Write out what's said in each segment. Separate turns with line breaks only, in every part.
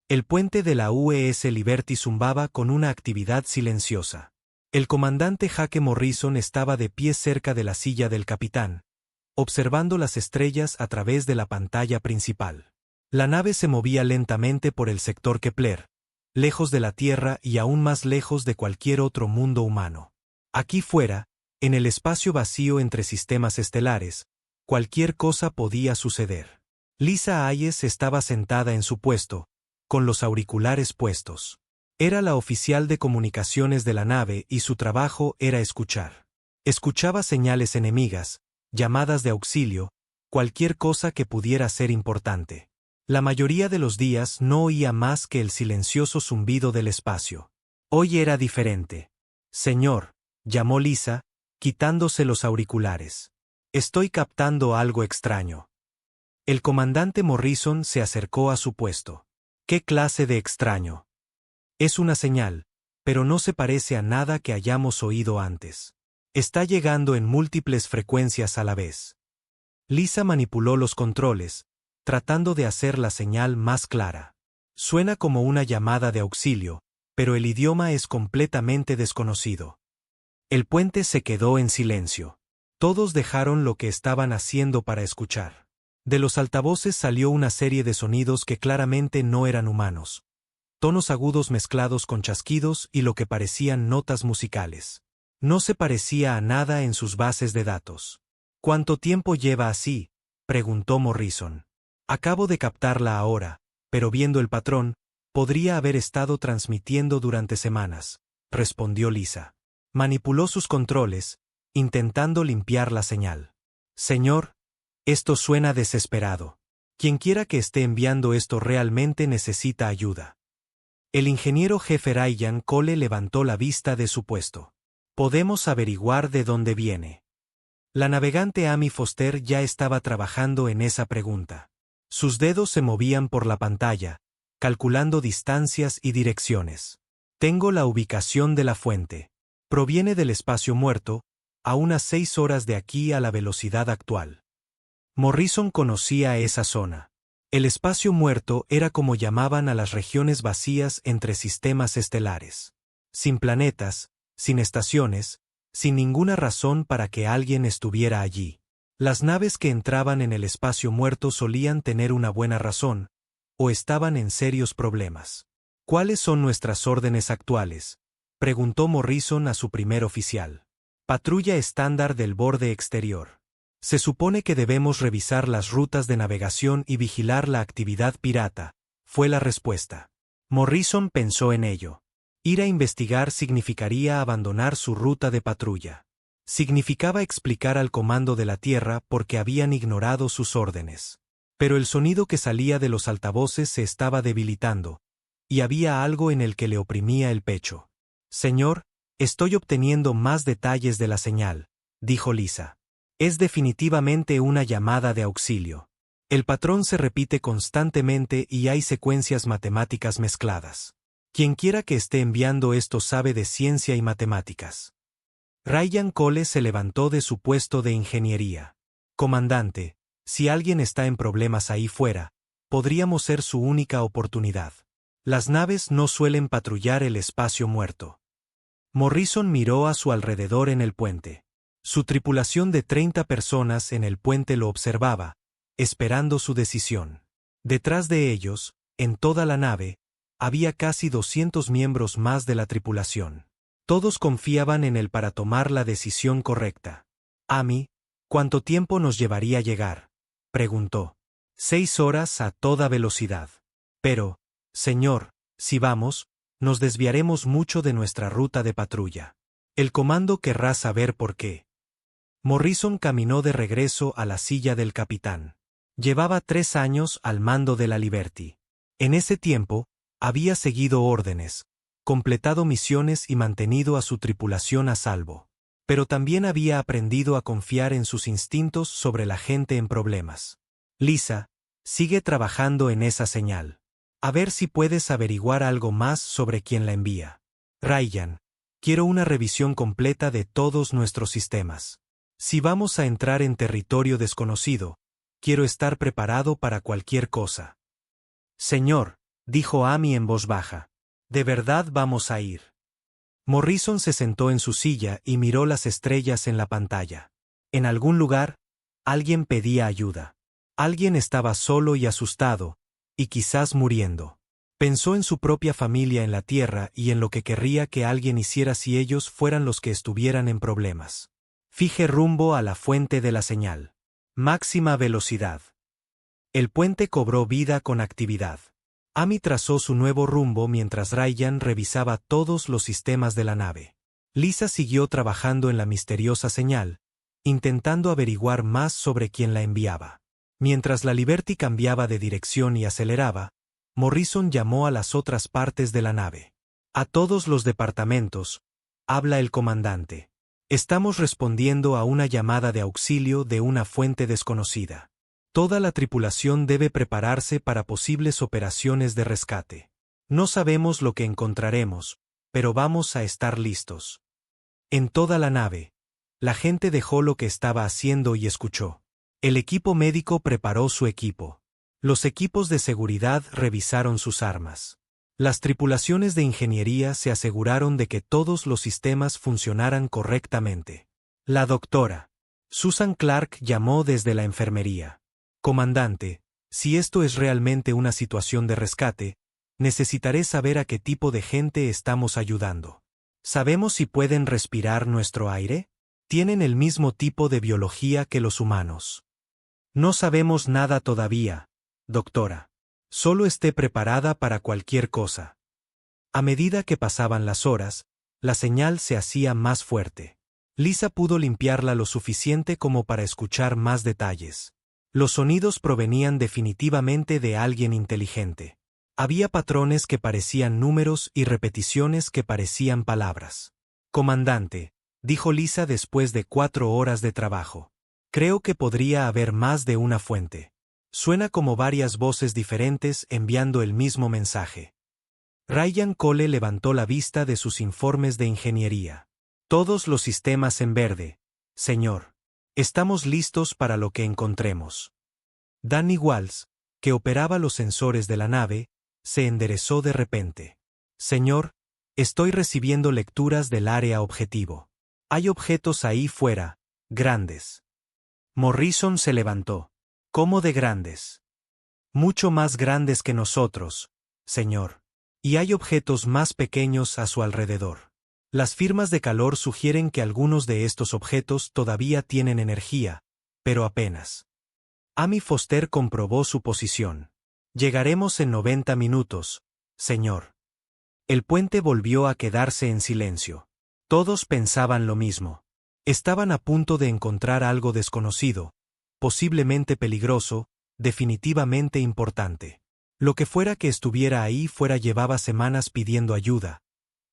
El puente de la USS Liberty zumbaba con una actividad silenciosa. El comandante Jake Morrison estaba de pie cerca de la silla del capitán, observando las estrellas a través de la pantalla principal. La nave se movía lentamente por el sector Kepler, lejos de la Tierra y aún más lejos de cualquier otro mundo humano. Aquí fuera, en el espacio vacío entre sistemas estelares, cualquier cosa podía suceder. Lisa Hayes estaba sentada en su puesto, con los auriculares puestos. Era la oficial de comunicaciones de la nave y su trabajo era escuchar. Escuchaba señales enemigas, llamadas de auxilio, cualquier cosa que pudiera ser importante. La mayoría de los días no oía más que el silencioso zumbido del espacio. Hoy era diferente. Señor, llamó Lisa, quitándose los auriculares. Estoy captando algo extraño. El comandante Morrison se acercó a su puesto. ¿Qué clase de extraño? Es una señal, pero no se parece a nada que hayamos oído antes. Está llegando en múltiples frecuencias a la vez. Lisa manipuló los controles, tratando de hacer la señal más clara. Suena como una llamada de auxilio, pero el idioma es completamente desconocido. El puente se quedó en silencio. Todos dejaron lo que estaban haciendo para escuchar. De los altavoces salió una serie de sonidos que claramente no eran humanos. Tonos agudos mezclados con chasquidos y lo que parecían notas musicales. No se parecía a nada en sus bases de datos. ¿Cuánto tiempo lleva así?, preguntó Morrison. Acabo de captarla ahora, pero viendo el patrón, podría haber estado transmitiendo durante semanas, respondió Lisa. Manipuló sus controles, intentando limpiar la señal. Señor, esto suena desesperado. Quienquiera que esté enviando esto realmente necesita ayuda. El ingeniero jefe Ryan Cole levantó la vista de su puesto. Podemos averiguar de dónde viene. La navegante Amy Foster ya estaba trabajando en esa pregunta. Sus dedos se movían por la pantalla, calculando distancias y direcciones. Tengo la ubicación de la fuente. Proviene del espacio muerto, a unas 6 horas de aquí a la velocidad actual. Morrison conocía esa zona. El espacio muerto era como llamaban a las regiones vacías entre sistemas estelares. Sin planetas, sin estaciones, sin ninguna razón para que alguien estuviera allí. Las naves que entraban en el espacio muerto solían tener una buena razón, o estaban en serios problemas. ¿Cuáles son nuestras órdenes actuales?, preguntó Morrison a su primer oficial. Patrulla estándar del borde exterior. Se supone que debemos revisar las rutas de navegación y vigilar la actividad pirata, fue la respuesta. Morrison pensó en ello. Ir a investigar significaría abandonar su ruta de patrulla. Significaba explicar al comando de la Tierra por qué habían ignorado sus órdenes. Pero el sonido que salía de los altavoces se estaba debilitando, y había algo en el que le oprimía el pecho. Señor, estoy obteniendo más detalles de la señal, dijo Lisa. Es definitivamente una llamada de auxilio. El patrón se repite constantemente y hay secuencias matemáticas mezcladas. Quienquiera que esté enviando esto sabe de ciencia y matemáticas. Ryan Cole se levantó de su puesto de ingeniería. Comandante, si alguien está en problemas ahí fuera, podríamos ser su única oportunidad. Las naves no suelen patrullar el espacio muerto. Morrison miró a su alrededor en el puente. Su tripulación de 30 personas en el puente lo observaba, esperando su decisión. Detrás de ellos, en toda la nave, había casi 200 miembros más de la tripulación. Todos confiaban en él para tomar la decisión correcta. Amy, ¿cuánto tiempo nos llevaría llegar?, preguntó. 6 horas a toda velocidad. Pero, señor, si vamos, nos desviaremos mucho de nuestra ruta de patrulla. El comando querrá saber por qué. Morrison caminó de regreso a la silla del capitán. Llevaba 3 años al mando de la Liberty. En ese tiempo, había seguido órdenes, completado misiones y mantenido a su tripulación a salvo. Pero también había aprendido a confiar en sus instintos sobre la gente en problemas. Lisa, sigue trabajando en esa señal. A ver si puedes averiguar algo más sobre quién la envía. Ryan, quiero una revisión completa de todos nuestros sistemas. Si vamos a entrar en territorio desconocido, quiero estar preparado para cualquier cosa. Señor, dijo Amy en voz baja. ¿De verdad vamos a ir? Morrison se sentó en su silla y miró las estrellas en la pantalla. En algún lugar, alguien pedía ayuda. Alguien estaba solo y asustado, y quizás muriendo. Pensó en su propia familia en la Tierra y en lo que querría que alguien hiciera si ellos fueran los que estuvieran en problemas. Fije rumbo a la fuente de la señal. Máxima velocidad. El puente cobró vida con actividad. Amy trazó su nuevo rumbo mientras Ryan revisaba todos los sistemas de la nave. Lisa siguió trabajando en la misteriosa señal, intentando averiguar más sobre quién la enviaba. Mientras la Liberty cambiaba de dirección y aceleraba, Morrison llamó a las otras partes de la nave. A todos los departamentos, habla el comandante. Estamos respondiendo a una llamada de auxilio de una fuente desconocida. Toda la tripulación debe prepararse para posibles operaciones de rescate. No sabemos lo que encontraremos, pero vamos a estar listos. En toda la nave, la gente dejó lo que estaba haciendo y escuchó. El equipo médico preparó su equipo. Los equipos de seguridad revisaron sus armas. Las tripulaciones de ingeniería se aseguraron de que todos los sistemas funcionaran correctamente. La doctora Susan Clark llamó desde la enfermería. Comandante, si esto es realmente una situación de rescate, necesitaré saber a qué tipo de gente estamos ayudando. ¿Sabemos si pueden respirar nuestro aire? ¿Tienen el mismo tipo de biología que los humanos? No sabemos nada todavía, doctora. Solo esté preparada para cualquier cosa. A medida que pasaban las horas, la señal se hacía más fuerte. Lisa pudo limpiarla lo suficiente como para escuchar más detalles. Los sonidos provenían definitivamente de alguien inteligente. Había patrones que parecían números y repeticiones que parecían palabras. Comandante, dijo Lisa después de 4 horas de trabajo. Creo que podría haber más de una fuente. Suena como varias voces diferentes enviando el mismo mensaje. Ryan Cole levantó la vista de sus informes de ingeniería. Todos los sistemas en verde, señor. Estamos listos para lo que encontremos. Danny Walls, que operaba los sensores de la nave, se enderezó de repente. Señor, estoy recibiendo lecturas del área objetivo. Hay objetos ahí fuera, grandes. Morrison se levantó. ¿Cómo de grandes? Mucho más grandes que nosotros, señor. Y hay objetos más pequeños a su alrededor. Las firmas de calor sugieren que algunos de estos objetos todavía tienen energía, pero apenas. Amy Foster comprobó su posición. Llegaremos en 90 minutos, señor. El puente volvió a quedarse en silencio. Todos pensaban lo mismo. Estaban a punto de encontrar algo desconocido, posiblemente peligroso, definitivamente importante. Lo que fuera que estuviera ahí fuera llevaba semanas pidiendo ayuda,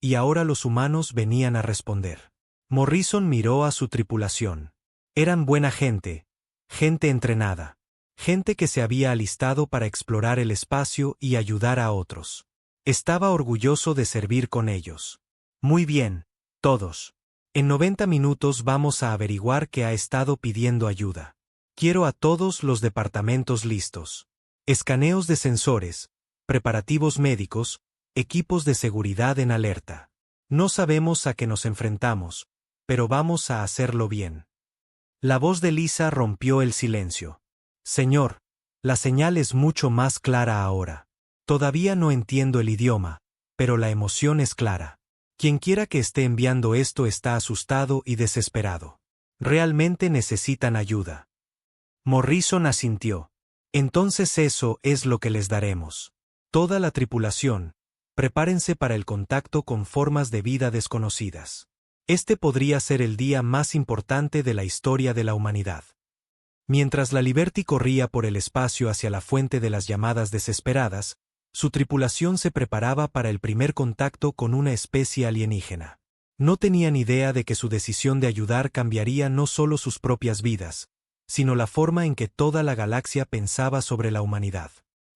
y ahora los humanos venían a responder. Morrison miró a su tripulación. Eran buena gente, gente entrenada, gente que se había alistado para explorar el espacio y ayudar a otros. Estaba orgulloso de servir con ellos. Muy bien, todos. En 90 minutos vamos a averiguar qué ha estado pidiendo ayuda. Quiero a todos los departamentos listos. Escaneos de sensores, preparativos médicos, equipos de seguridad en alerta. No sabemos a qué nos enfrentamos, pero vamos a hacerlo bien. La voz de Lisa rompió el silencio. Señor, la señal es mucho más clara ahora. Todavía no entiendo el idioma, pero la emoción es clara. Quienquiera que esté enviando esto está asustado y desesperado. Realmente necesitan ayuda. Morrison asintió. Entonces eso es lo que les daremos. Toda la tripulación, prepárense para el contacto con formas de vida desconocidas. Este podría ser el día más importante de la historia de la humanidad. Mientras la Liberty corría por el espacio hacia la fuente de las llamadas desesperadas, su tripulación se preparaba para el primer contacto con una especie alienígena. No tenían idea de que su decisión de ayudar cambiaría no solo sus propias vidas, sino la forma en que toda la galaxia pensaba sobre la humanidad.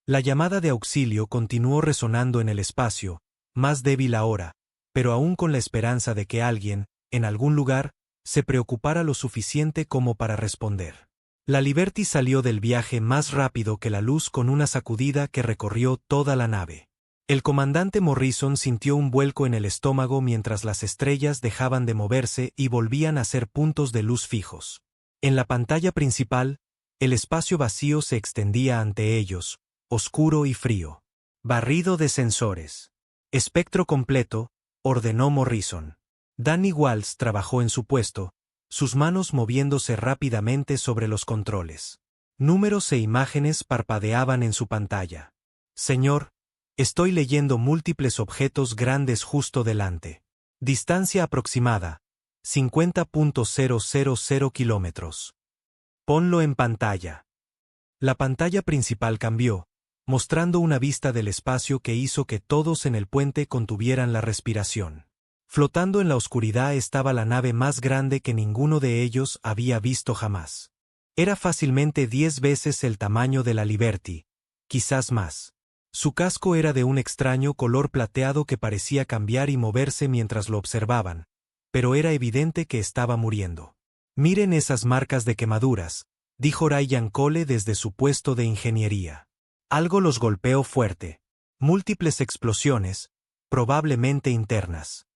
La llamada de auxilio continuó resonando en el espacio, más débil ahora, pero aún con la esperanza de que alguien, en algún lugar, se preocupara lo suficiente como para responder. La Liberty salió del viaje más rápido que la luz con una sacudida que recorrió toda la nave. El comandante Morrison sintió un vuelco en el estómago mientras las estrellas dejaban de moverse y volvían a ser puntos de luz fijos. En la pantalla principal, el espacio vacío se extendía ante ellos, oscuro y frío. Barrido de sensores. Espectro completo, ordenó Morrison. Danny Walsh trabajó en su puesto, sus manos moviéndose rápidamente sobre los controles. Números e imágenes parpadeaban en su pantalla. Señor, estoy leyendo múltiples objetos grandes justo delante. Distancia aproximada, 50.000 kilómetros. Ponlo en pantalla. La pantalla principal cambió, mostrando una vista del espacio que hizo que todos en el puente contuvieran la respiración. Flotando en la oscuridad estaba la nave más grande que ninguno de ellos había visto jamás. Era fácilmente 10 veces el tamaño de la Liberty, quizás más. Su casco era de un extraño color plateado que parecía cambiar y moverse mientras lo observaban, pero era evidente que estaba muriendo. Miren esas marcas de quemaduras, dijo Ryan Cole desde su puesto de ingeniería. Algo los golpeó fuerte. Múltiples explosiones, probablemente internas.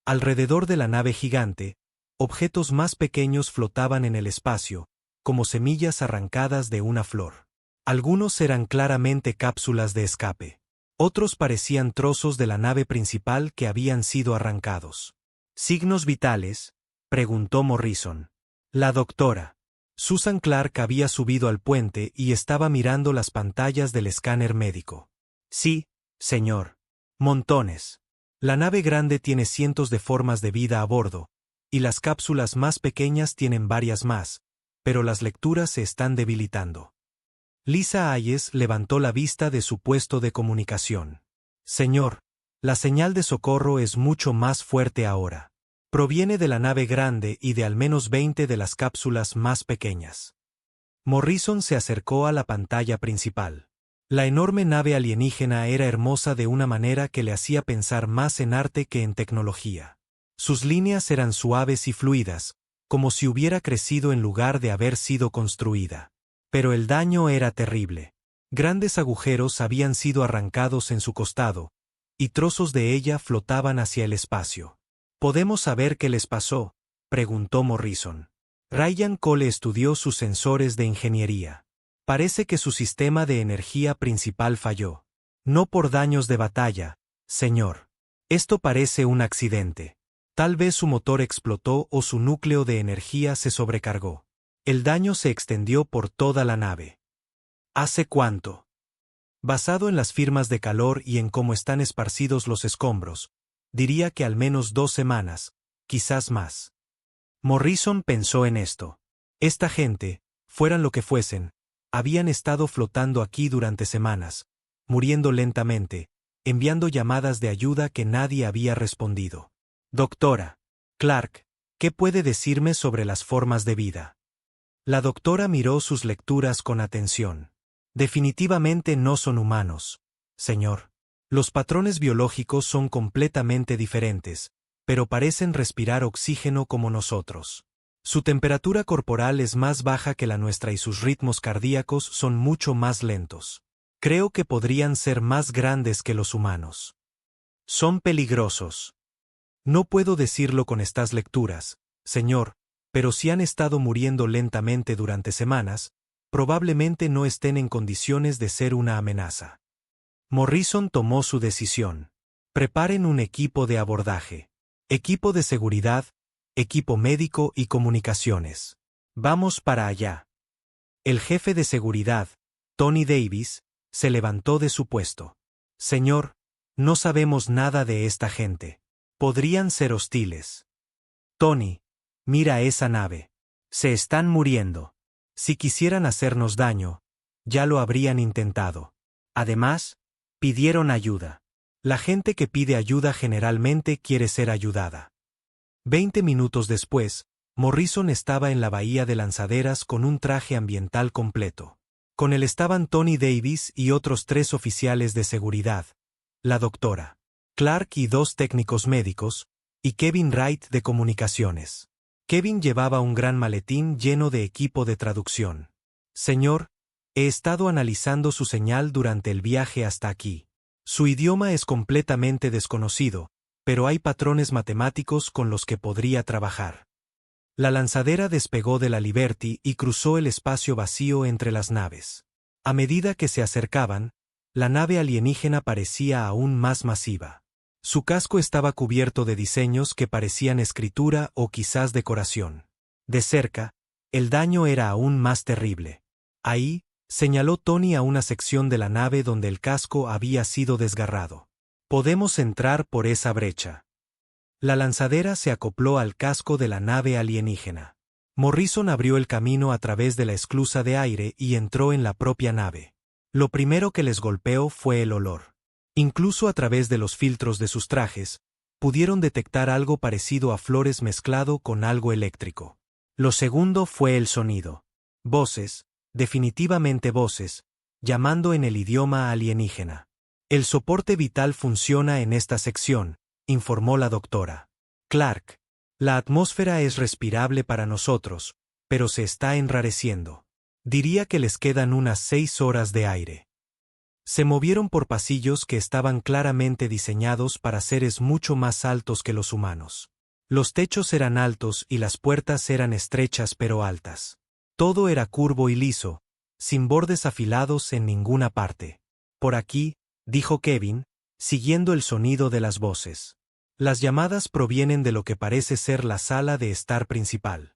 Alrededor de la nave gigante, objetos más pequeños flotaban en el espacio, como semillas arrancadas de una flor. Algunos eran claramente cápsulas de escape. Otros parecían trozos de la nave principal que habían sido arrancados. ¿Signos vitales?, preguntó Morrison. La doctora Susan Clark había subido al puente y estaba mirando las pantallas del escáner médico. Sí, señor. Montones. La nave grande tiene cientos de formas de vida a bordo, y las cápsulas más pequeñas tienen varias más, pero las lecturas se están debilitando. Lisa Hayes levantó la vista de su puesto de comunicación. Señor, la señal de socorro es mucho más fuerte ahora. Proviene de la nave grande y de al menos 20 de las cápsulas más pequeñas. Morrison se acercó a la pantalla principal. La enorme nave alienígena era hermosa de una manera que le hacía pensar más en arte que en tecnología. Sus líneas eran suaves y fluidas, como si hubiera crecido en lugar de haber sido construida. Pero el daño era terrible. Grandes agujeros habían sido arrancados en su costado, y trozos de ella flotaban hacia el espacio. ¿Podemos saber qué les pasó?, preguntó Morrison. Ryan Cole estudió sus sensores de ingeniería. Parece que su sistema de energía principal falló. No por daños de batalla, señor. Esto parece un accidente. Tal vez su motor explotó o su núcleo de energía se sobrecargó. El daño se extendió por toda la nave. ¿Hace cuánto? Basado en las firmas de calor y en cómo están esparcidos los escombros, diría que al menos 2 semanas, quizás más. Morrison pensó en esto. Esta gente, fueran lo que fuesen, habían estado flotando aquí durante semanas, muriendo lentamente, enviando llamadas de ayuda que nadie había respondido. Doctora Clark, ¿qué puede decirme sobre las formas de vida? La doctora miró sus lecturas con atención. Definitivamente no son humanos, señor. Los patrones biológicos son completamente diferentes, pero parecen respirar oxígeno como nosotros. Su temperatura corporal es más baja que la nuestra y sus ritmos cardíacos son mucho más lentos. Creo que podrían ser más grandes que los humanos. Son peligrosos. No puedo decirlo con estas lecturas, señor, pero si han estado muriendo lentamente durante semanas, probablemente no estén en condiciones de ser una amenaza. Morrison tomó su decisión. Preparen un equipo de abordaje. Equipo de seguridad, equipo médico y comunicaciones. Vamos para allá. El jefe de seguridad, Tony Davis, se levantó de su puesto. Señor, no sabemos nada de esta gente. Podrían ser hostiles. Tony, mira esa nave. Se están muriendo. Si quisieran hacernos daño, ya lo habrían intentado. Además, pidieron ayuda. La gente que pide ayuda generalmente quiere ser ayudada. 20 minutos después, Morrison estaba en la bahía de lanzaderas con un traje ambiental completo. Con él estaban Tony Davis y otros 3 oficiales de seguridad, la doctora Clark y 2 técnicos médicos, y Kevin Wright de comunicaciones. Kevin llevaba un gran maletín lleno de equipo de traducción. Señor, he estado analizando su señal durante el viaje hasta aquí. Su idioma es completamente desconocido, pero hay patrones matemáticos con los que podría trabajar. La lanzadera despegó de la Liberty y cruzó el espacio vacío entre las naves. A medida que se acercaban, la nave alienígena parecía aún más masiva. Su casco estaba cubierto de diseños que parecían escritura o quizás decoración. De cerca, el daño era aún más terrible. Ahí, señaló Tony a una sección de la nave donde el casco había sido desgarrado. Podemos entrar por esa brecha. La lanzadera se acopló al casco de la nave alienígena. Morrison abrió el camino a través de la esclusa de aire y entró en la propia nave. Lo primero que les golpeó fue el olor. Incluso a través de los filtros de sus trajes, pudieron detectar algo parecido a flores mezclado con algo eléctrico. Lo segundo fue el sonido. Voces, definitivamente voces, llamando en el idioma alienígena. El soporte vital funciona en esta sección, informó la doctora Clark. La atmósfera es respirable para nosotros, pero se está enrareciendo. Diría que les quedan unas 6 horas de aire. Se movieron por pasillos que estaban claramente diseñados para seres mucho más altos que los humanos. Los techos eran altos y las puertas eran estrechas pero altas. Todo era curvo y liso, sin bordes afilados en ninguna parte. Por aquí, dijo Kevin, siguiendo el sonido de las voces. Las llamadas provienen de lo que parece ser la sala de estar principal.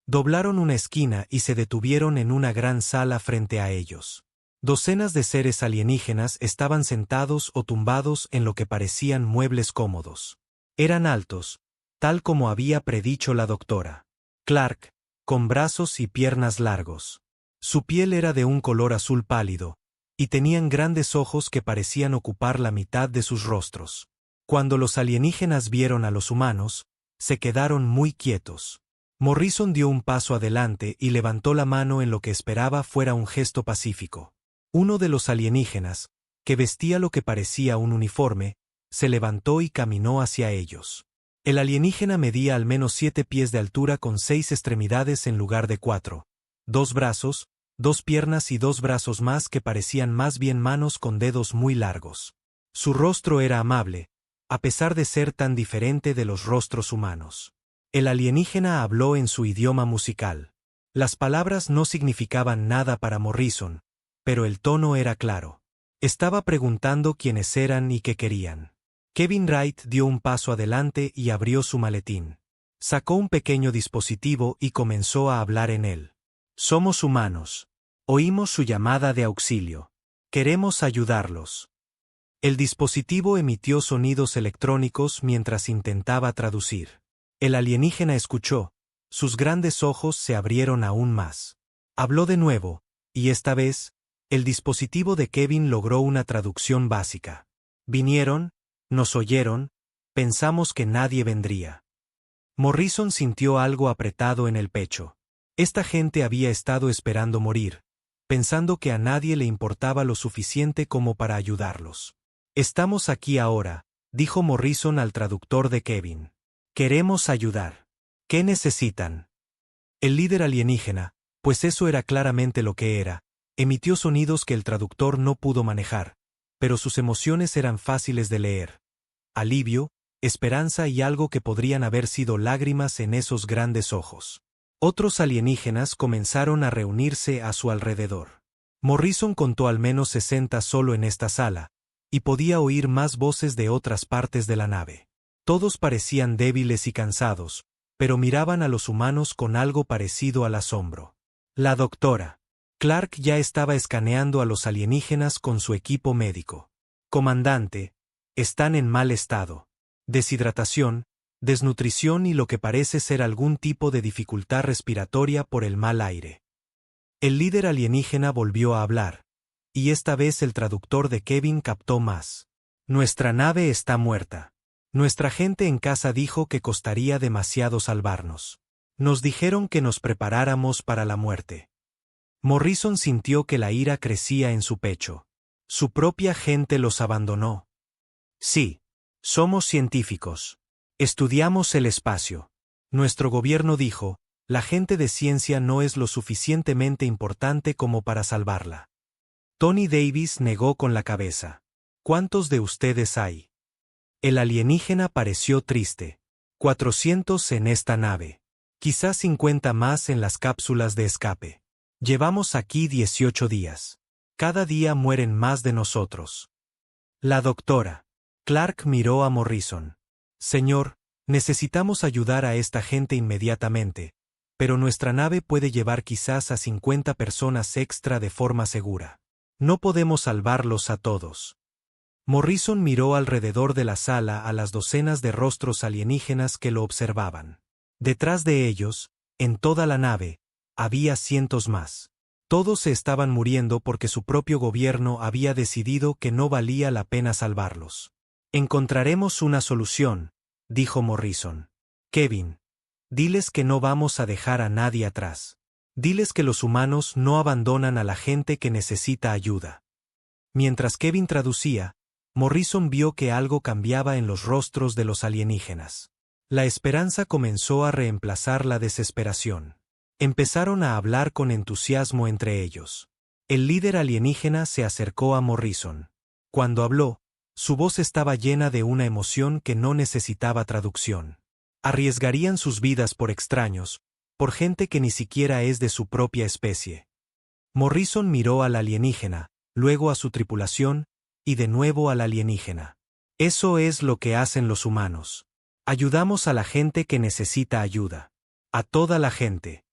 Doblaron una esquina y se detuvieron en una gran sala frente a ellos. Docenas de seres alienígenas estaban sentados o tumbados en lo que parecían muebles cómodos. Eran altos, tal como había predicho la doctora Clark, con brazos y piernas largos. Su piel era de un color azul pálido, y tenían grandes ojos que parecían ocupar la mitad de sus rostros. Cuando los alienígenas vieron a los humanos, se quedaron muy quietos. Morrison dio un paso adelante y levantó la mano en lo que esperaba fuera un gesto pacífico. Uno de los alienígenas, que vestía lo que parecía un uniforme, se levantó y caminó hacia ellos. El alienígena medía al menos 7 pies de altura con 6 extremidades en lugar de 4, 2 brazos, 2 piernas y 2 brazos más que parecían más bien manos con dedos muy largos. Su rostro era amable, a pesar de ser tan diferente de los rostros humanos. El alienígena habló en su idioma musical. Las palabras no significaban nada para Morrison, pero el tono era claro. Estaba preguntando quiénes eran y qué querían. Kevin Wright dio un paso adelante y abrió su maletín. Sacó un pequeño dispositivo y comenzó a hablar en él. Somos humanos. Oímos su llamada de auxilio. Queremos ayudarlos. El dispositivo emitió sonidos electrónicos mientras intentaba traducir. El alienígena escuchó, sus grandes ojos se abrieron aún más. Habló de nuevo, y esta vez, el dispositivo de Kevin logró una traducción básica. Vinieron, nos oyeron, pensamos que nadie vendría. Morrison sintió algo apretado en el pecho. Esta gente había estado esperando morir, pensando que a nadie le importaba lo suficiente como para ayudarlos. Estamos aquí ahora, dijo Morrison al traductor de Kevin. Queremos ayudar. ¿Qué necesitan? El líder alienígena, pues eso era claramente lo que era, emitió sonidos que el traductor no pudo manejar, pero sus emociones eran fáciles de leer. Alivio, esperanza y algo que podrían haber sido lágrimas en esos grandes ojos. Otros alienígenas comenzaron a reunirse a su alrededor. Morrison contó al menos 60 solo en esta sala, y podía oír más voces de otras partes de la nave. Todos parecían débiles y cansados, pero miraban a los humanos con algo parecido al asombro. La doctora Clark ya estaba escaneando a los alienígenas con su equipo médico. Comandante, están en mal estado. Deshidratación, desnutrición y lo que parece ser algún tipo de dificultad respiratoria por el mal aire. El líder alienígena volvió a hablar, y esta vez el traductor de Kevin captó más. Nuestra nave está muerta. Nuestra gente en casa dijo que costaría demasiado salvarnos. Nos dijeron que nos preparáramos para la muerte. Morrison sintió que la ira crecía en su pecho. Su propia gente los abandonó. Sí, somos científicos. Estudiamos el espacio. Nuestro gobierno dijo, la gente de ciencia no es lo suficientemente importante como para salvarla. Tony Davis negó con la cabeza. ¿Cuántos de ustedes hay? El alienígena pareció triste. 400 en esta nave. Quizás 50 más en las cápsulas de escape. Llevamos aquí 18 días. Cada día mueren más de nosotros. La doctora Clark miró a Morrison. Señor, necesitamos ayudar a esta gente inmediatamente, pero nuestra nave puede llevar quizás a 50 personas extra de forma segura. No podemos salvarlos a todos. Morrison miró alrededor de la sala a las docenas de rostros alienígenas que lo observaban. Detrás de ellos, en toda la nave, había cientos más. Todos se estaban muriendo porque su propio gobierno había decidido que no valía la pena salvarlos. Encontraremos una solución, dijo Morrison. Kevin, diles que no vamos a dejar a nadie atrás. Diles que los humanos no abandonan a la gente que necesita ayuda. Mientras Kevin traducía, Morrison vio que algo cambiaba en los rostros de los alienígenas. La esperanza comenzó a reemplazar la desesperación. Empezaron a hablar con entusiasmo entre ellos. El líder alienígena se acercó a Morrison. Cuando habló, su voz estaba llena de una emoción que no necesitaba traducción. Arriesgarían sus vidas por extraños, por gente que ni siquiera es de su propia especie. Morrison miró al alienígena, luego a su tripulación, y de nuevo al alienígena. Eso es lo que hacen los humanos. Ayudamos a la gente que necesita ayuda. A toda la gente.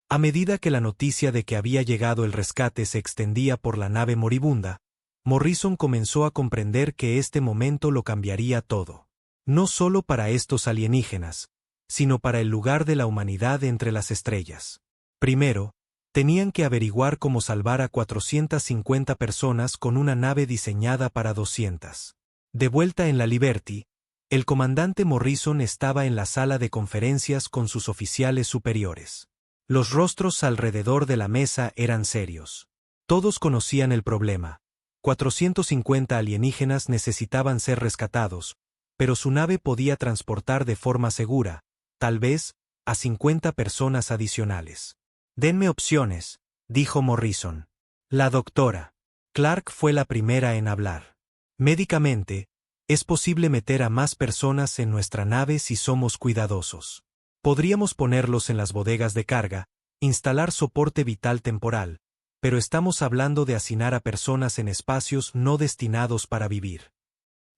A medida que la noticia de que había llegado el rescate se extendía por la nave moribunda, Morrison comenzó a comprender que este momento lo cambiaría todo. No solo para estos alienígenas, sino para el lugar de la humanidad entre las estrellas. Primero, tenían que averiguar cómo salvar a 450 personas con una nave diseñada para 200. De vuelta en la Liberty, el comandante Morrison estaba en la sala de conferencias con sus oficiales superiores. Los rostros alrededor de la mesa eran serios. Todos conocían el problema. 450 alienígenas necesitaban ser rescatados, pero su nave podía transportar de forma segura, tal vez, a 50 personas adicionales. Denme opciones, dijo Morrison. La doctora Clark fue la primera en hablar. Médicamente, es posible meter a más personas en nuestra nave si somos cuidadosos. Podríamos ponerlos en las bodegas de carga, instalar soporte vital temporal, pero estamos hablando de hacinar a personas en espacios no destinados para vivir.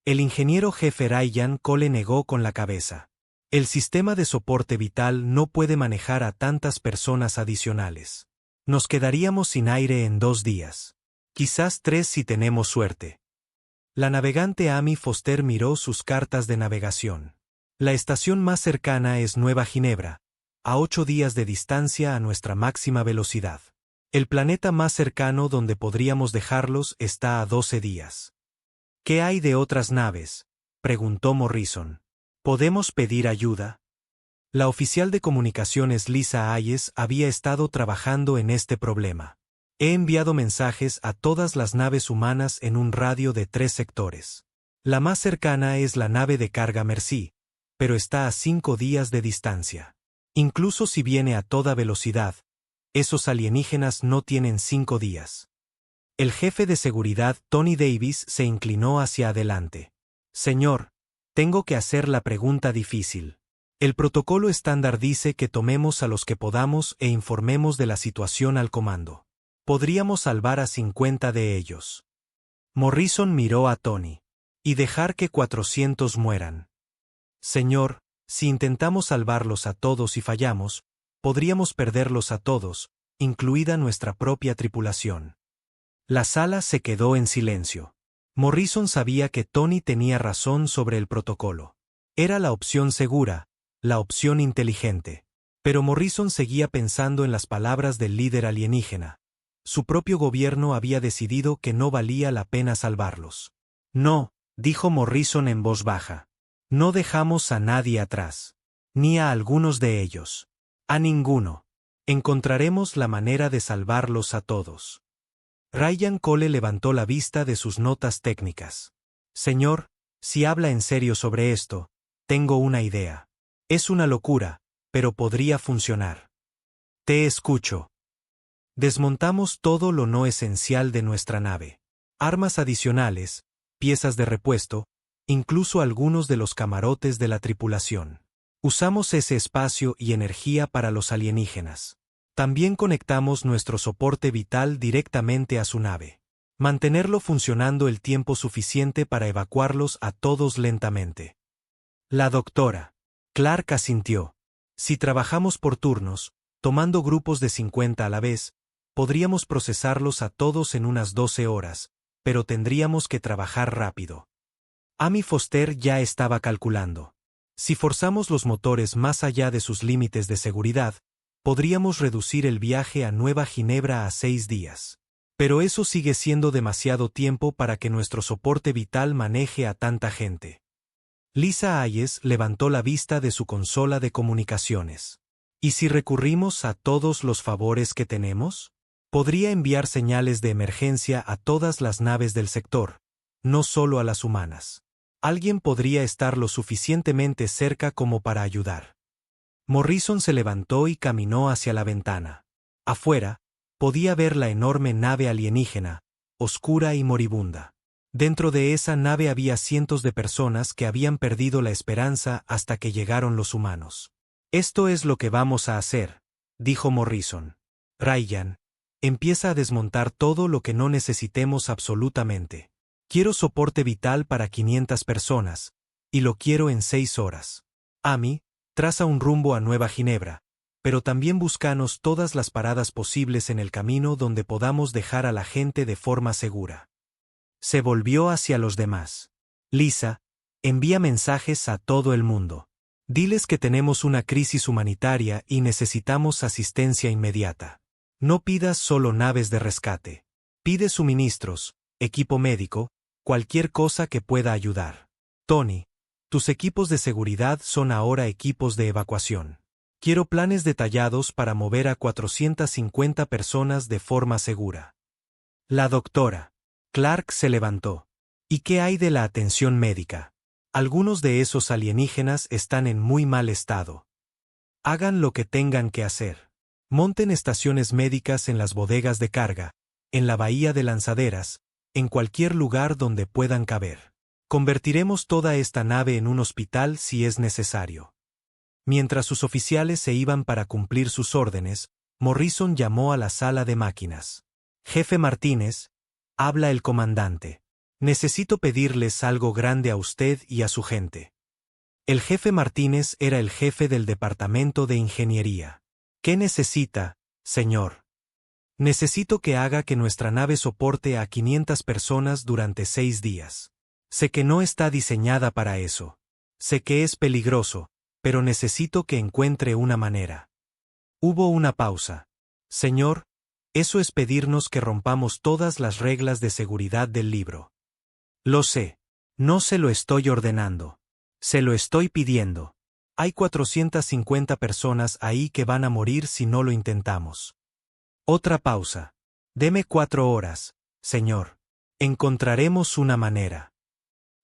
El ingeniero jefe Ryan Cole negó con la cabeza. El sistema de soporte vital no puede manejar a tantas personas adicionales. Nos quedaríamos sin aire en 2 días. Quizás 3 si tenemos suerte. La navegante Amy Foster miró sus cartas de navegación. La estación más cercana es Nueva Ginebra, a 8 días de distancia a nuestra máxima velocidad. El planeta más cercano donde podríamos dejarlos está a 12 días. ¿Qué hay de otras naves?, preguntó Morrison. ¿Podemos pedir ayuda? La oficial de comunicaciones Lisa Hayes había estado trabajando en este problema. He enviado mensajes a todas las naves humanas en un radio de 3 sectores. La más cercana es la nave de carga Mercy, pero está a 5 días de distancia. Incluso si viene a toda velocidad, esos alienígenas no tienen 5 días. El jefe de seguridad, Tony Davis, se inclinó hacia adelante. Señor, tengo que hacer la pregunta difícil. El protocolo estándar dice que tomemos a los que podamos e informemos de la situación al comando. Podríamos salvar a 50 de ellos. Morrison miró a Tony. Y dejar que 400 mueran. Señor, si intentamos salvarlos a todos y fallamos, podríamos perderlos a todos, incluida nuestra propia tripulación. La sala se quedó en silencio. Morrison sabía que Tony tenía razón sobre el protocolo. Era la opción segura, la opción inteligente. Pero Morrison seguía pensando en las palabras del líder alienígena. Su propio gobierno había decidido que no valía la pena salvarlos. No, dijo Morrison en voz baja. No dejamos a nadie atrás. Ni a algunos de ellos. A ninguno. Encontraremos la manera de salvarlos a todos. Ryan Cole levantó la vista de sus notas técnicas. Señor, si habla en serio sobre esto, tengo una idea. Es una locura, pero podría funcionar. Te escucho. Desmontamos todo lo no esencial de nuestra nave. Armas adicionales, piezas de repuesto, incluso algunos de los camarotes de la tripulación. Usamos ese espacio y energía para los alienígenas. También conectamos nuestro soporte vital directamente a su nave. Mantenerlo funcionando el tiempo suficiente para evacuarlos a todos lentamente. La doctora Clark asintió. Si trabajamos por turnos, tomando grupos de 50 a la vez, podríamos procesarlos a todos en unas 12 horas, pero tendríamos que trabajar rápido. Amy Foster ya estaba calculando. Si forzamos los motores más allá de sus límites de seguridad, podríamos reducir el viaje a Nueva Ginebra a 6 días. Pero eso sigue siendo demasiado tiempo para que nuestro soporte vital maneje a tanta gente. Lisa Hayes levantó la vista de su consola de comunicaciones. ¿Y si recurrimos a todos los favores que tenemos? Podría enviar señales de emergencia a todas las naves del sector, no solo a las humanas. Alguien podría estar lo suficientemente cerca como para ayudar. Morrison se levantó y caminó hacia la ventana. Afuera, podía ver la enorme nave alienígena, oscura y moribunda. Dentro de esa nave había cientos de personas que habían perdido la esperanza hasta que llegaron los humanos. Esto es lo que vamos a hacer, dijo Morrison. Ryan, empieza a desmontar todo lo que no necesitemos absolutamente. Quiero soporte vital para 500 personas, y lo quiero en 6 horas. Amy, traza un rumbo a Nueva Ginebra, pero también búscanos todas las paradas posibles en el camino donde podamos dejar a la gente de forma segura. Se volvió hacia los demás. Lisa, envía mensajes a todo el mundo. Diles que tenemos una crisis humanitaria y necesitamos asistencia inmediata. No pidas solo naves de rescate. Pide suministros, equipo médico, cualquier cosa que pueda ayudar. Tony, tus equipos de seguridad son ahora equipos de evacuación. Quiero planes detallados para mover a 450 personas de forma segura. La doctora Clark se levantó. ¿Y qué hay de la atención médica? Algunos de esos alienígenas están en muy mal estado. Hagan lo que tengan que hacer. Monten estaciones médicas en las bodegas de carga, en la bahía de lanzaderas, en cualquier lugar donde puedan caber. Convertiremos toda esta nave en un hospital si es necesario. Mientras sus oficiales se iban para cumplir sus órdenes, Morrison llamó a la sala de máquinas. Jefe Martínez, habla el comandante. Necesito pedirles algo grande a usted y a su gente. El jefe Martínez era el jefe del departamento de ingeniería. ¿Qué necesita, señor? Necesito que haga que nuestra nave soporte a 500 personas durante 6 días. Sé que no está diseñada para eso. Sé que es peligroso, pero necesito que encuentre una manera. Hubo una pausa. Señor, eso es pedirnos que rompamos todas las reglas de seguridad del libro. Lo sé. No se lo estoy ordenando. Se lo estoy pidiendo. Hay 450 personas ahí que van a morir si no lo intentamos. Otra pausa. Deme 4 horas, señor. Encontraremos una manera.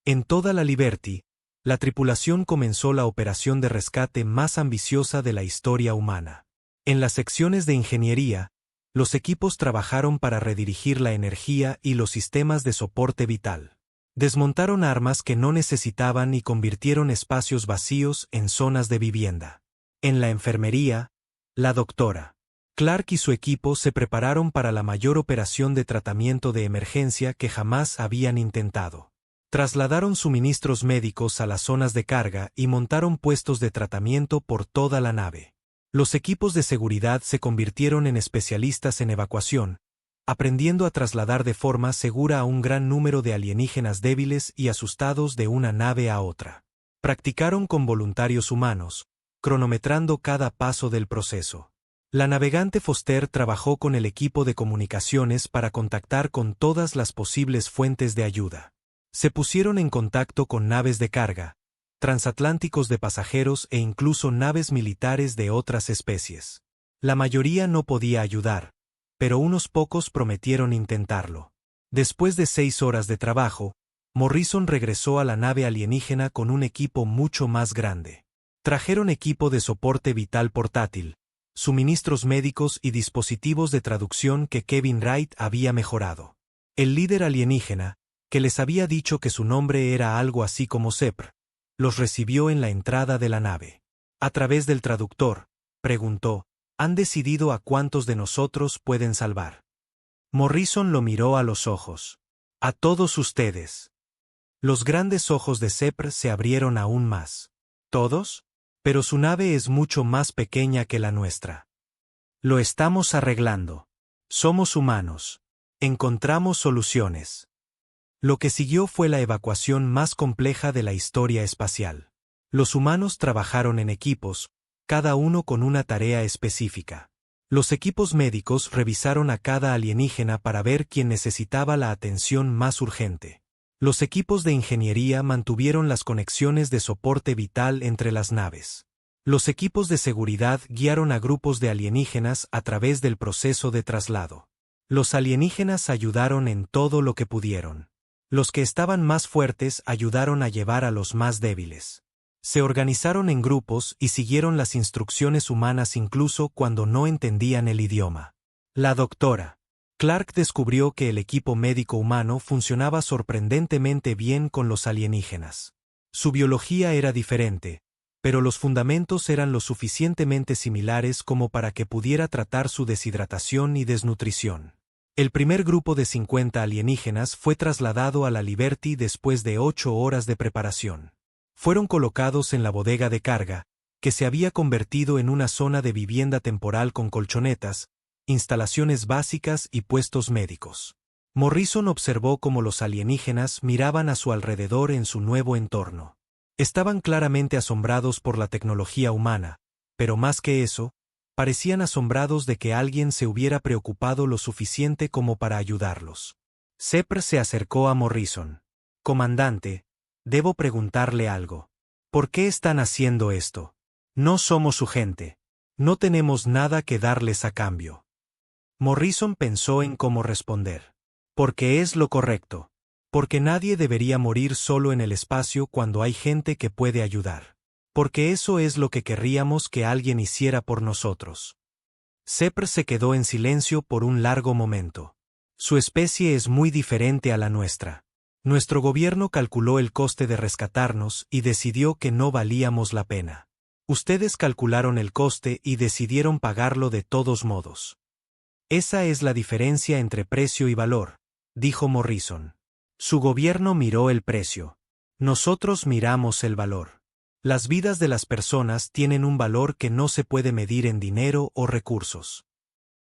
En toda la Liberty, la tripulación comenzó la operación de rescate más ambiciosa de la historia humana. En las secciones de ingeniería, los equipos trabajaron para redirigir la energía y los sistemas de soporte vital. Desmontaron armas que no necesitaban y convirtieron espacios vacíos en zonas de vivienda. En la enfermería, la doctora Clark y su equipo se prepararon para la mayor operación de tratamiento de emergencia que jamás habían intentado. Trasladaron suministros médicos a las zonas de carga y montaron puestos de tratamiento por toda la nave. Los equipos de seguridad se convirtieron en especialistas en evacuación, aprendiendo a trasladar de forma segura a un gran número de alienígenas débiles y asustados de una nave a otra. Practicaron con voluntarios humanos, cronometrando cada paso del proceso. La navegante Foster trabajó con el equipo de comunicaciones para contactar con todas las posibles fuentes de ayuda. Se pusieron en contacto con naves de carga, transatlánticos de pasajeros e incluso naves militares de otras especies. La mayoría no podía ayudar, pero unos pocos prometieron intentarlo. Después de 6 horas de trabajo, Morrison regresó a la nave alienígena con un equipo mucho más grande. Trajeron equipo de soporte vital portátil, suministros médicos y dispositivos de traducción que Kevin Wright había mejorado. El líder alienígena, que les había dicho que su nombre era algo así como Sepr, los recibió en la entrada de la nave. A través del traductor, preguntó, ¿han decidido a cuántos de nosotros pueden salvar? Morrison lo miró a los ojos. A todos ustedes. Los grandes ojos de Sepr se abrieron aún más. ¿Todos? Pero su nave es mucho más pequeña que la nuestra. Lo estamos arreglando. Somos humanos. Encontramos soluciones. Lo que siguió fue la evacuación más compleja de la historia espacial. Los humanos trabajaron en equipos, cada uno con una tarea específica. Los equipos médicos revisaron a cada alienígena para ver quién necesitaba la atención más urgente. Los equipos de ingeniería mantuvieron las conexiones de soporte vital entre las naves. Los equipos de seguridad guiaron a grupos de alienígenas a través del proceso de traslado. Los alienígenas ayudaron en todo lo que pudieron. Los que estaban más fuertes ayudaron a llevar a los más débiles. Se organizaron en grupos y siguieron las instrucciones humanas incluso cuando no entendían el idioma. La doctora Clark descubrió que el equipo médico humano funcionaba sorprendentemente bien con los alienígenas. Su biología era diferente, pero los fundamentos eran lo suficientemente similares como para que pudiera tratar su deshidratación y desnutrición. El primer grupo de 50 alienígenas fue trasladado a la Liberty después de 8 horas de preparación. Fueron colocados en la bodega de carga, que se había convertido en una zona de vivienda temporal con colchonetas, instalaciones básicas y puestos médicos. Morrison observó cómo los alienígenas miraban a su alrededor en su nuevo entorno. Estaban claramente asombrados por la tecnología humana, pero más que eso, parecían asombrados de que alguien se hubiera preocupado lo suficiente como para ayudarlos. Sepr se acercó a Morrison. «Comandante, debo preguntarle algo. ¿Por qué están haciendo esto? No somos su gente. No tenemos nada que darles a cambio». Morrison pensó en cómo responder. «Porque es lo correcto. Porque nadie debería morir solo en el espacio cuando hay gente que puede ayudar. Porque eso es lo que querríamos que alguien hiciera por nosotros». Sepr se quedó en silencio por un largo momento. «Su especie es muy diferente a la nuestra. Nuestro gobierno calculó el coste de rescatarnos y decidió que no valíamos la pena. Ustedes calcularon el coste y decidieron pagarlo de todos modos. Esa es la diferencia entre precio y valor», dijo Morrison. «Su gobierno miró el precio. Nosotros miramos el valor. Las vidas de las personas tienen un valor que no se puede medir en dinero o recursos».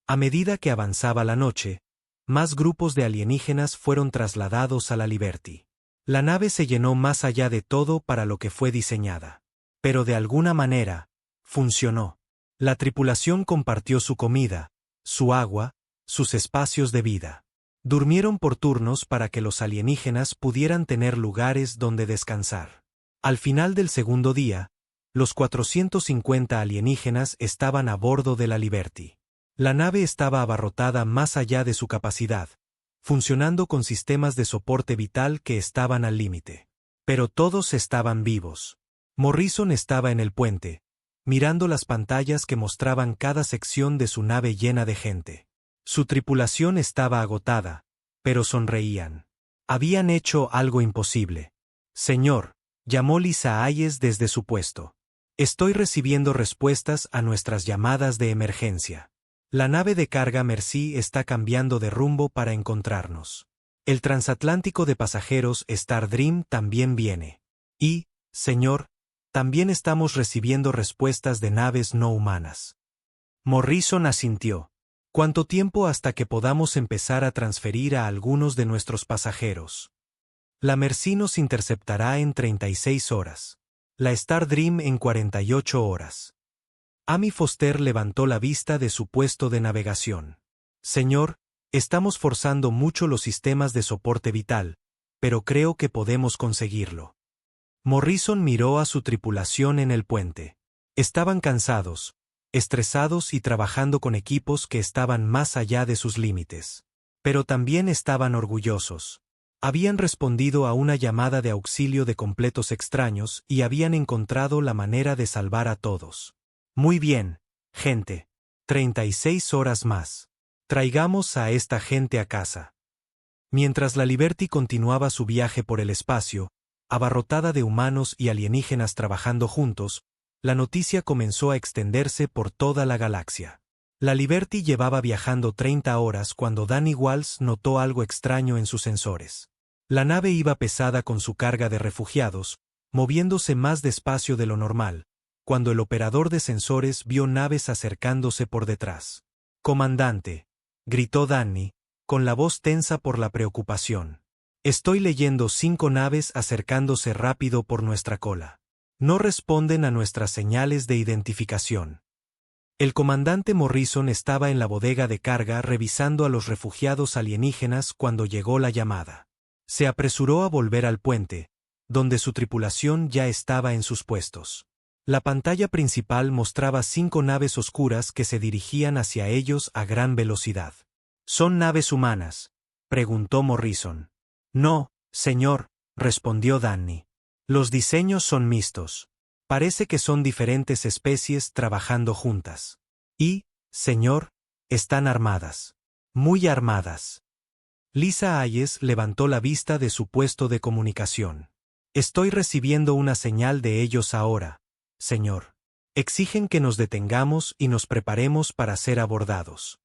A medida que avanzaba la noche, más grupos de alienígenas fueron trasladados a la Liberty. La nave se llenó más allá de todo para lo que fue diseñada. Pero de alguna manera, funcionó. La tripulación compartió su comida, su agua, sus espacios de vida. Durmieron por turnos para que los alienígenas pudieran tener lugares donde descansar. Al final del segundo día, los 450 alienígenas estaban a bordo de la Liberty. La nave estaba abarrotada más allá de su capacidad, funcionando con sistemas de soporte vital que estaban al límite. Pero todos estaban vivos. Morrison estaba en el puente, mirando las pantallas que mostraban cada sección de su nave llena de gente. Su tripulación estaba agotada, pero sonreían. Habían hecho algo imposible. «Señor», llamó Lisa Hayes desde su puesto. «Estoy recibiendo respuestas a nuestras llamadas de emergencia. La nave de carga Mercy está cambiando de rumbo para encontrarnos. El transatlántico de pasajeros Star Dream también viene. Y, señor, también estamos recibiendo respuestas de naves no humanas». Morrison asintió. «¿Cuánto tiempo hasta que podamos empezar a transferir a algunos de nuestros pasajeros?» «La Mercy nos interceptará en 36 horas. La Star Dream en 48 horas. Amy Foster levantó la vista de su puesto de navegación. «Señor, estamos forzando mucho los sistemas de soporte vital, pero creo que podemos conseguirlo». Morrison miró a su tripulación en el puente. Estaban cansados, estresados y trabajando con equipos que estaban más allá de sus límites. Pero también estaban orgullosos. Habían respondido a una llamada de auxilio de completos extraños y habían encontrado la manera de salvar a todos. «Muy bien, gente. 36 horas más. Traigamos a esta gente a casa». Mientras la Liberty continuaba su viaje por el espacio, abarrotada de humanos y alienígenas trabajando juntos, la noticia comenzó a extenderse por toda la galaxia. La Liberty llevaba viajando 30 horas cuando Danny Walsh notó algo extraño en sus sensores. La nave iba pesada con su carga de refugiados, moviéndose más despacio de lo normal, cuando el operador de sensores vio naves acercándose por detrás. «Comandante», gritó Danny, con la voz tensa por la preocupación. «Estoy leyendo 5 naves acercándose rápido por nuestra cola. No responden a nuestras señales de identificación». El comandante Morrison estaba en la bodega de carga revisando a los refugiados alienígenas cuando llegó la llamada. Se apresuró a volver al puente, donde su tripulación ya estaba en sus puestos. La pantalla principal mostraba 5 naves oscuras que se dirigían hacia ellos a gran velocidad. «¿Son naves humanas?», preguntó Morrison. «No, señor», respondió Danny. «Los diseños son mixtos. Parece que son diferentes especies trabajando juntas. Y, señor, están armadas. Muy armadas». Lisa Hayes levantó la vista de su puesto de comunicación. «Estoy recibiendo una señal de ellos ahora, señor. Exigen que nos detengamos y nos preparemos para ser abordados».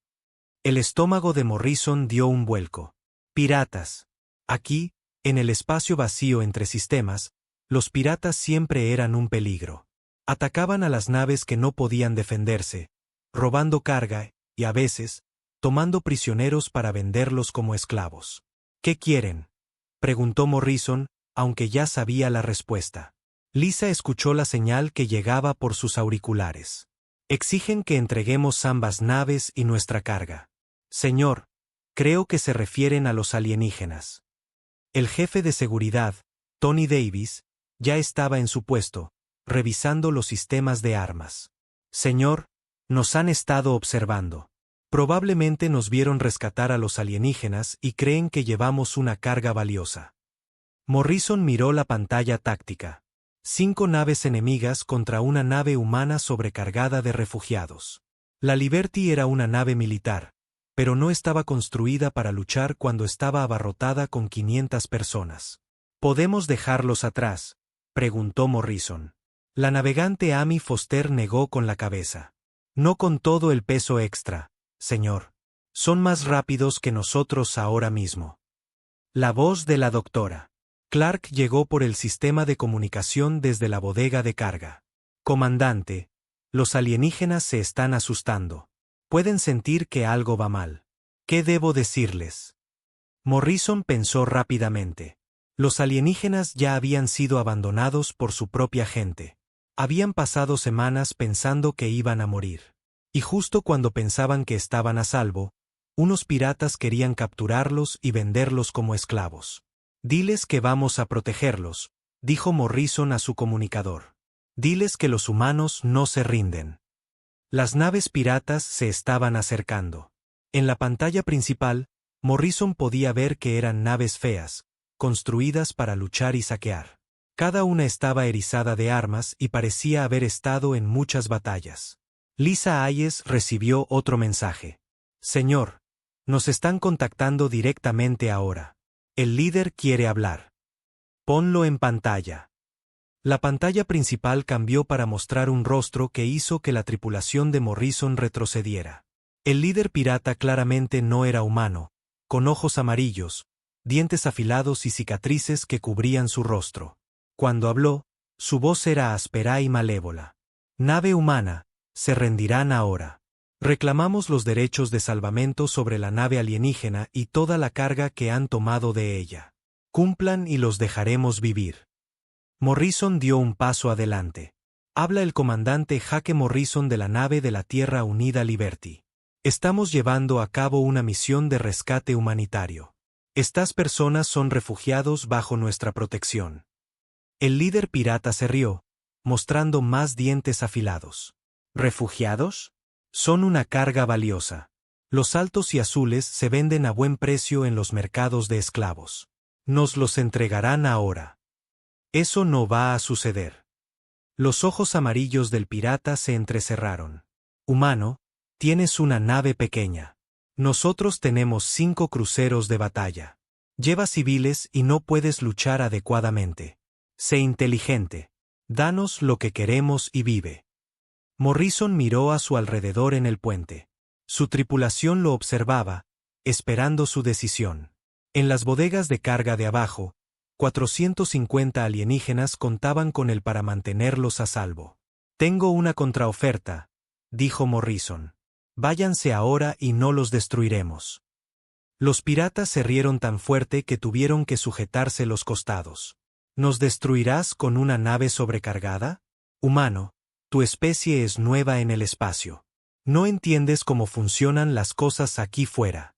El estómago de Morrison dio un vuelco. «Piratas». Aquí, en el espacio vacío entre sistemas, los piratas siempre eran un peligro. Atacaban a las naves que no podían defenderse, robando carga y, a veces, tomando prisioneros para venderlos como esclavos. «¿Qué quieren?», preguntó Morrison, aunque ya sabía la respuesta. Lisa escuchó la señal que llegaba por sus auriculares. «Exigen que entreguemos ambas naves y nuestra carga». «Señor, creo que se refieren a los alienígenas». El jefe de seguridad, Tony Davis, ya estaba en su puesto, revisando los sistemas de armas. «Señor, nos han estado observando. Probablemente nos vieron rescatar a los alienígenas y creen que llevamos una carga valiosa». Morrison miró la pantalla táctica. 5 naves enemigas contra una nave humana sobrecargada de refugiados. La Liberty era una nave militar, pero no estaba construida para luchar cuando estaba abarrotada con 500 personas. «¿Podemos dejarlos atrás?», preguntó Morrison. La navegante Amy Foster negó con la cabeza. «No con todo el peso extra, señor. Son más rápidos que nosotros ahora mismo». La voz de la doctora Clark llegó por el sistema de comunicación desde la bodega de carga. «Comandante, los alienígenas se están asustando. Pueden sentir que algo va mal. ¿Qué debo decirles?». Morrison pensó rápidamente. Los alienígenas ya habían sido abandonados por su propia gente. Habían pasado semanas pensando que iban a morir. Y justo cuando pensaban que estaban a salvo, unos piratas querían capturarlos y venderlos como esclavos. «Diles que vamos a protegerlos», dijo Morrison a su comunicador. «Diles que los humanos no se rinden». Las naves piratas se estaban acercando. En la pantalla principal, Morrison podía ver que eran naves feas, construidas para luchar y saquear. Cada una estaba erizada de armas y parecía haber estado en muchas batallas. Lisa Hayes recibió otro mensaje. «Señor, nos están contactando directamente ahora. El líder quiere hablar». «Ponlo en pantalla». La pantalla principal cambió para mostrar un rostro que hizo que la tripulación de Morrison retrocediera. El líder pirata claramente no era humano, con ojos amarillos, dientes afilados y cicatrices que cubrían su rostro. Cuando habló, su voz era áspera y malévola. «Nave humana, se rendirán ahora. Reclamamos los derechos de salvamento sobre la nave alienígena y toda la carga que han tomado de ella. Cumplan y los dejaremos vivir». Morrison dio un paso adelante. «Habla el comandante Jake Morrison de la nave de la Tierra Unida Liberty. Estamos llevando a cabo una misión de rescate humanitario. Estas personas son refugiados bajo nuestra protección». El líder pirata se rió, mostrando más dientes afilados. «¿Refugiados? Son una carga valiosa. Los altos y azules se venden a buen precio en los mercados de esclavos. Nos los entregarán ahora». «Eso no va a suceder». Los ojos amarillos del pirata se entrecerraron. «Humano, tienes una nave pequeña. Nosotros tenemos 5 cruceros de batalla. Lleva civiles y no puedes luchar adecuadamente. Sé inteligente. Danos lo que queremos y vive. Morrison miró a su alrededor en el puente. Su tripulación lo observaba, esperando su decisión. En las bodegas de carga de abajo, 450 alienígenas contaban con él para mantenerlos a salvo. Tengo una contraoferta, dijo Morrison. Váyanse ahora y no los destruiremos. Los piratas se rieron tan fuerte que tuvieron que sujetarse los costados. ¿Nos destruirás con una nave sobrecargada? Humano, tu especie es nueva en el espacio. No entiendes cómo funcionan las cosas aquí fuera.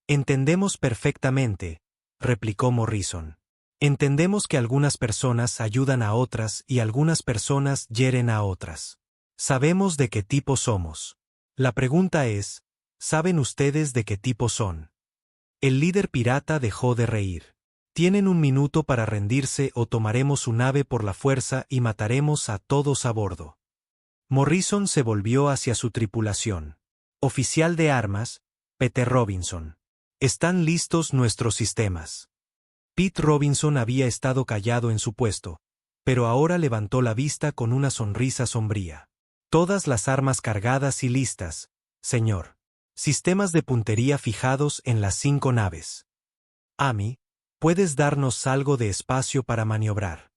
Entendemos perfectamente, replicó Morrison. Entendemos que algunas personas ayudan a otras y algunas personas hieren a otras. Sabemos de qué tipo somos. La pregunta es, ¿saben ustedes de qué tipo son? El líder pirata dejó de reír. Tienen un minuto para rendirse o tomaremos su nave por la fuerza y mataremos a todos a bordo. Morrison se volvió hacia su tripulación. Oficial de armas, Peter Robinson. ¿Están listos nuestros sistemas? Pete Robinson había estado callado en su puesto, pero ahora levantó la vista con una sonrisa sombría. Todas las armas cargadas y listas, señor. Sistemas de puntería fijados en las 5 naves. Amy, ¿puedes darnos algo de espacio para maniobrar?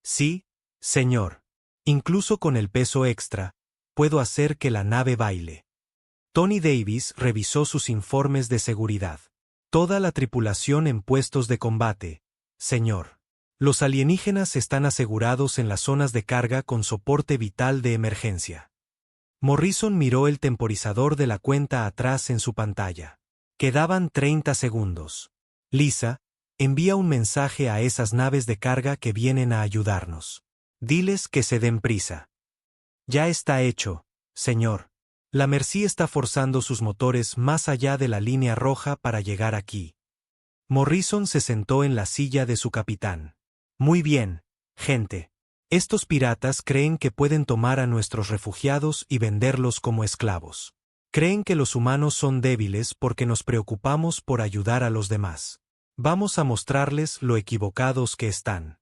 Sí, señor. Incluso con el peso extra, puedo hacer que la nave baile. Tony Davis revisó sus informes de seguridad. Toda la tripulación en puestos de combate, señor. Los alienígenas están asegurados en las zonas de carga con soporte vital de emergencia. Morrison miró el temporizador de la cuenta atrás en su pantalla. Quedaban 30 segundos. Lisa, envía un mensaje a esas naves de carga que vienen a ayudarnos. Diles que se den prisa. Ya está hecho, señor. La Mercy está forzando sus motores más allá de la línea roja para llegar aquí. Morrison se sentó en la silla de su capitán. Muy bien, gente. Estos piratas creen que pueden tomar a nuestros refugiados y venderlos como esclavos. Creen que los humanos son débiles porque nos preocupamos por ayudar a los demás. Vamos a mostrarles lo equivocados que están.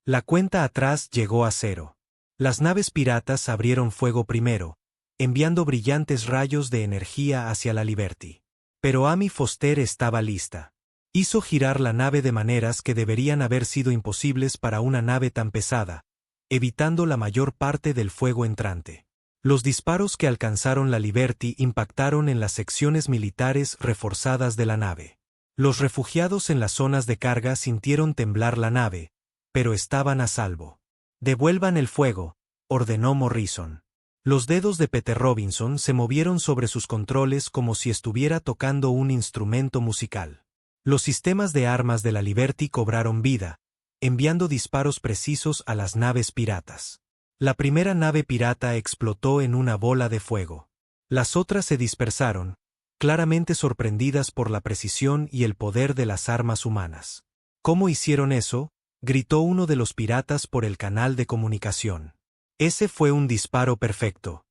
La cuenta atrás llegó a 0. Las naves piratas abrieron fuego primero, enviando brillantes rayos de energía hacia la Liberty. Pero Amy Foster estaba lista. Hizo girar la nave de maneras que deberían haber sido imposibles para una nave tan pesada, evitando la mayor parte del fuego entrante. Los disparos que alcanzaron la Liberty impactaron en las secciones militares reforzadas de la nave. Los refugiados en las zonas de carga sintieron temblar la nave, pero estaban a salvo. Devuelvan el fuego, ordenó Morrison. Los dedos de Peter Robinson se movieron sobre sus controles como si estuviera tocando un instrumento musical. Los sistemas de armas de la Liberty cobraron vida, enviando disparos precisos a las naves piratas. La primera nave pirata explotó en una bola de fuego. Las otras se dispersaron, claramente sorprendidas por la precisión y el poder de las armas humanas. ¿Cómo hicieron eso?, gritó uno de los piratas por el canal de comunicación. Ese fue un disparo perfecto.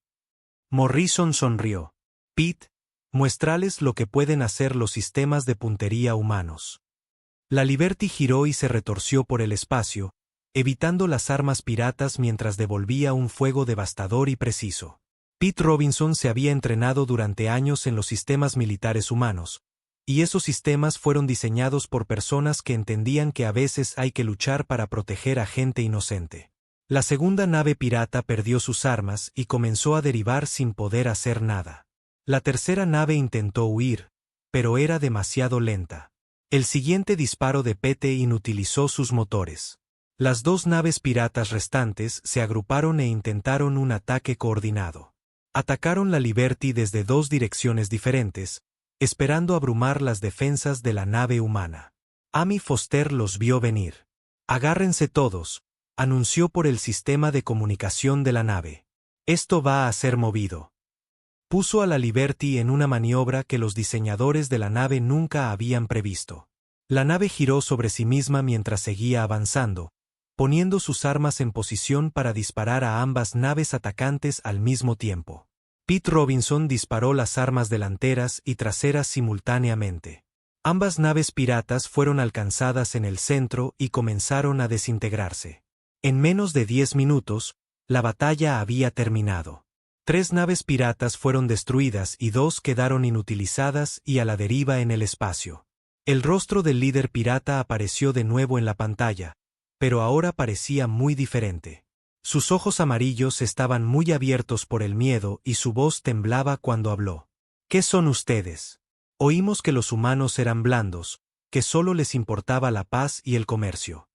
Morrison sonrió. Pete, muéstrales lo que pueden hacer los sistemas de puntería humanos. La Liberty giró y se retorció por el espacio, evitando las armas piratas mientras devolvía un fuego devastador y preciso. Pete Robinson se había entrenado durante años en los sistemas militares humanos, y esos sistemas fueron diseñados por personas que entendían que a veces hay que luchar para proteger a gente inocente. La segunda nave pirata perdió sus armas y comenzó a derivar sin poder hacer nada. La tercera nave intentó huir, pero era demasiado lenta. El siguiente disparo de Pete inutilizó sus motores. Las 2 naves piratas restantes se agruparon e intentaron un ataque coordinado. Atacaron la Liberty desde 2 direcciones diferentes, esperando abrumar las defensas de la nave humana. Amy Foster los vio venir. Agárrense todos, anunció por el sistema de comunicación de la nave. Esto va a ser movido. Puso a la Liberty en una maniobra que los diseñadores de la nave nunca habían previsto. La nave giró sobre sí misma mientras seguía avanzando, poniendo sus armas en posición para disparar a ambas naves atacantes al mismo tiempo. Pete Robinson disparó las armas delanteras y traseras simultáneamente. Ambas naves piratas fueron alcanzadas en el centro y comenzaron a desintegrarse. En menos de 10 minutos, la batalla había terminado. 3 naves piratas fueron destruidas y 2 quedaron inutilizadas y a la deriva en el espacio. El rostro del líder pirata apareció de nuevo en la pantalla, pero ahora parecía muy diferente. Sus ojos amarillos estaban muy abiertos por el miedo y su voz temblaba cuando habló. ¿Qué son ustedes? Oímos que los humanos eran blandos, que solo les importaba la paz y el comercio.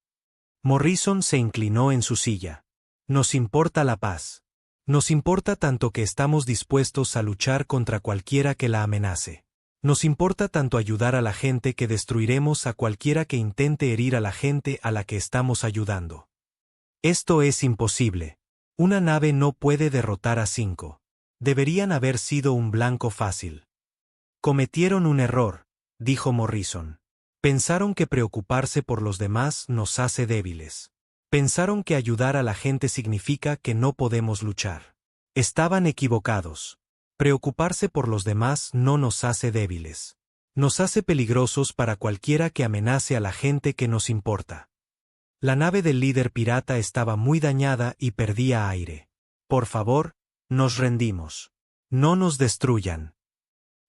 Morrison se inclinó en su silla. Nos importa la paz. Nos importa tanto que estamos dispuestos a luchar contra cualquiera que la amenace. Nos importa tanto ayudar a la gente que destruiremos a cualquiera que intente herir a la gente a la que estamos ayudando. Esto es imposible. Una nave no puede derrotar a 5. Deberían haber sido un blanco fácil. Cometieron un error, dijo Morrison. Pensaron que preocuparse por los demás nos hace débiles. Pensaron que ayudar a la gente significa que no podemos luchar. Estaban equivocados. Preocuparse por los demás no nos hace débiles. Nos hace peligrosos para cualquiera que amenace a la gente que nos importa. La nave del líder pirata estaba muy dañada y perdía aire. Por favor, nos rendimos. No nos destruyan.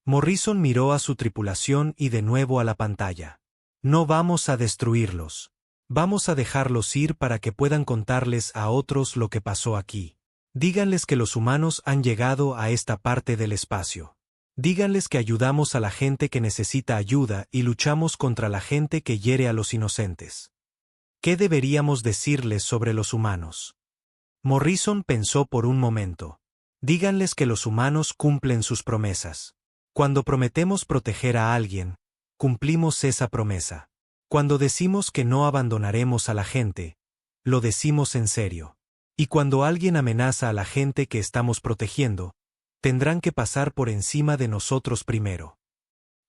Morrison miró a su tripulación y de nuevo a la pantalla. No vamos a destruirlos. Vamos a dejarlos ir para que puedan contarles a otros lo que pasó aquí. Díganles que los humanos han llegado a esta parte del espacio. Díganles que ayudamos a la gente que necesita ayuda y luchamos contra la gente que hiere a los inocentes. ¿Qué deberíamos decirles sobre los humanos? Morrison pensó por un momento. Díganles que los humanos cumplen sus promesas. Cuando prometemos proteger a alguien, cumplimos esa promesa. Cuando decimos que no abandonaremos a la gente, lo decimos en serio. Y cuando alguien amenaza a la gente que estamos protegiendo, tendrán que pasar por encima de nosotros primero.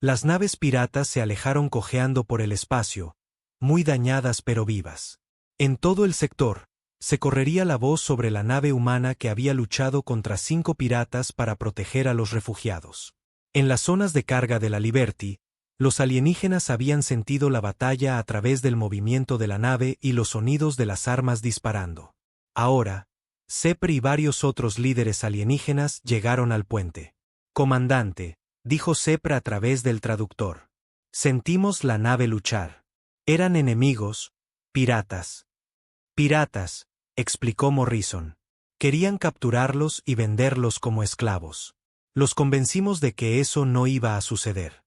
Las naves piratas se alejaron cojeando por el espacio, muy dañadas pero vivas. En todo el sector, se correría la voz sobre la nave humana que había luchado contra 5 piratas para proteger a los refugiados. En las zonas de carga de la Liberty, los alienígenas habían sentido la batalla a través del movimiento de la nave y los sonidos de las armas disparando. Ahora, Sepr y varios otros líderes alienígenas llegaron al puente. Comandante, dijo Sepr a través del traductor. Sentimos la nave luchar. Eran enemigos, piratas. Piratas, explicó Morrison. Querían capturarlos y venderlos como esclavos. Los convencimos de que eso no iba a suceder.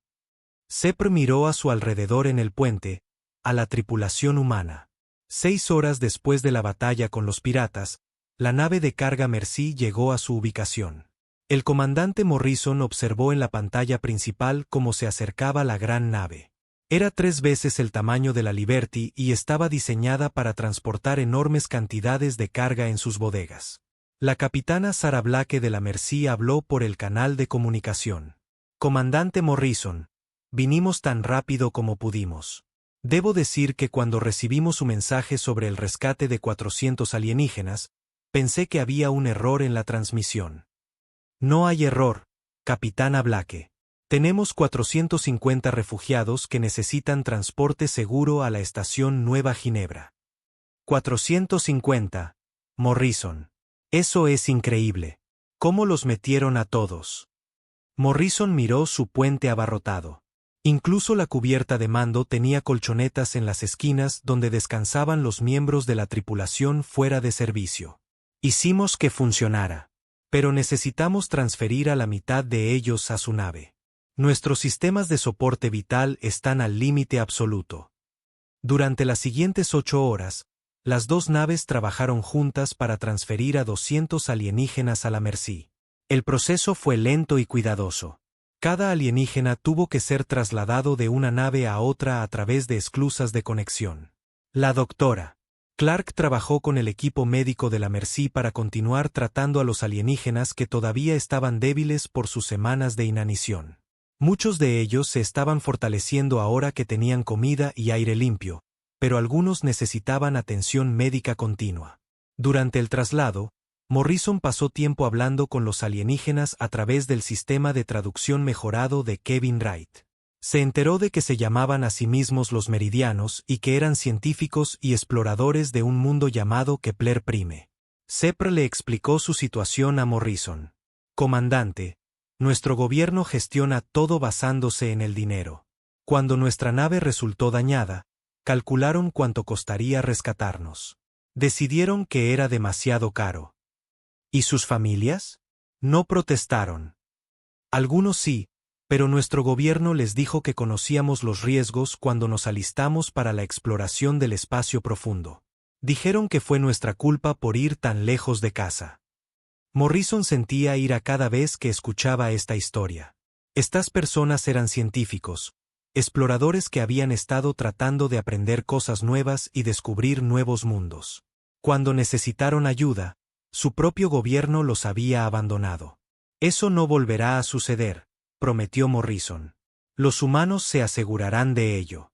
Sepr miró a su alrededor en el puente, a la tripulación humana. 6 horas después de la batalla con los piratas, la nave de carga Mercy llegó a su ubicación. El comandante Morrison observó en la pantalla principal cómo se acercaba la gran nave. Era 3 veces el tamaño de la Liberty y estaba diseñada para transportar enormes cantidades de carga en sus bodegas. La capitana Sarah Blake de la Mercy habló por el canal de comunicación. Comandante Morrison, vinimos tan rápido como pudimos. Debo decir que cuando recibimos su mensaje sobre el rescate de 400 alienígenas, pensé que había un error en la transmisión. No hay error, capitana Blake. Tenemos 450 refugiados que necesitan transporte seguro a la estación Nueva Ginebra. 450, Morrison. Eso es increíble. ¿Cómo los metieron a todos? Morrison miró su puente abarrotado. Incluso la cubierta de mando tenía colchonetas en las esquinas donde descansaban los miembros de la tripulación fuera de servicio. Hicimos que funcionara. Pero necesitamos transferir a la mitad de ellos a su nave. Nuestros sistemas de soporte vital están al límite absoluto. Durante las siguientes 8 horas, las 2 naves trabajaron juntas para transferir a 200 alienígenas a la Mercy. El proceso fue lento y cuidadoso. Cada alienígena tuvo que ser trasladado de una nave a otra a través de esclusas de conexión. La doctora Clark trabajó con el equipo médico de la Mercy para continuar tratando a los alienígenas que todavía estaban débiles por sus semanas de inanición. Muchos de ellos se estaban fortaleciendo ahora que tenían comida y aire limpio, pero algunos necesitaban atención médica continua. Durante el traslado, Morrison pasó tiempo hablando con los alienígenas a través del sistema de traducción mejorado de Kevin Wright. Se enteró de que se llamaban a sí mismos los Meridianos y que eran científicos y exploradores de un mundo llamado Kepler Prime. Sepr le explicó su situación a Morrison. Comandante, nuestro gobierno gestiona todo basándose en el dinero. Cuando nuestra nave resultó dañada, calcularon cuánto costaría rescatarnos. Decidieron que era demasiado caro. ¿Y sus familias? No protestaron. Algunos sí, pero nuestro gobierno les dijo que conocíamos los riesgos cuando nos alistamos para la exploración del espacio profundo. Dijeron que fue nuestra culpa por ir tan lejos de casa. Morrison sentía ira cada vez que escuchaba esta historia. Estas personas eran científicos, exploradores que habían estado tratando de aprender cosas nuevas y descubrir nuevos mundos. Cuando necesitaron ayuda, su propio gobierno los había abandonado. Eso no volverá a suceder, prometió Morrison. Los humanos se asegurarán de ello.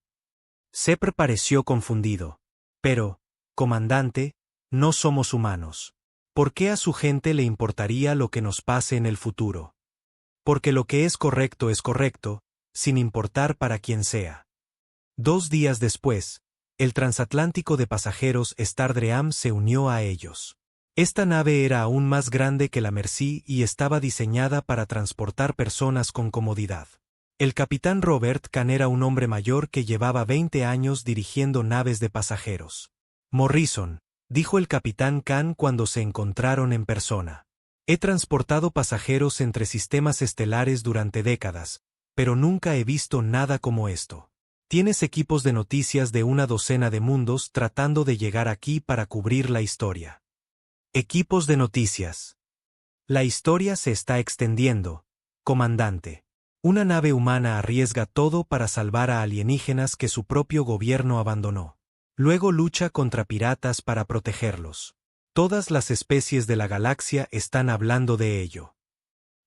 Sepr pareció confundido. Pero, comandante, no somos humanos. ¿Por qué a su gente le importaría lo que nos pase en el futuro? Porque lo que es correcto, sin importar para quién sea. 2 días después, el transatlántico de pasajeros Stardream se unió a ellos. Esta nave era aún más grande que la Mercy y estaba diseñada para transportar personas con comodidad. El capitán Robert Kahn era un hombre mayor que llevaba 20 años dirigiendo naves de pasajeros. Morrison, dijo el capitán Kahn cuando se encontraron en persona. He transportado pasajeros entre sistemas estelares durante décadas, pero nunca he visto nada como esto. Tienes equipos de noticias de una docena de mundos tratando de llegar aquí para cubrir la historia. Equipos de noticias. La historia se está extendiendo, comandante. Una nave humana arriesga todo para salvar a alienígenas que su propio gobierno abandonó. Luego lucha contra piratas para protegerlos. Todas las especies de la galaxia están hablando de ello.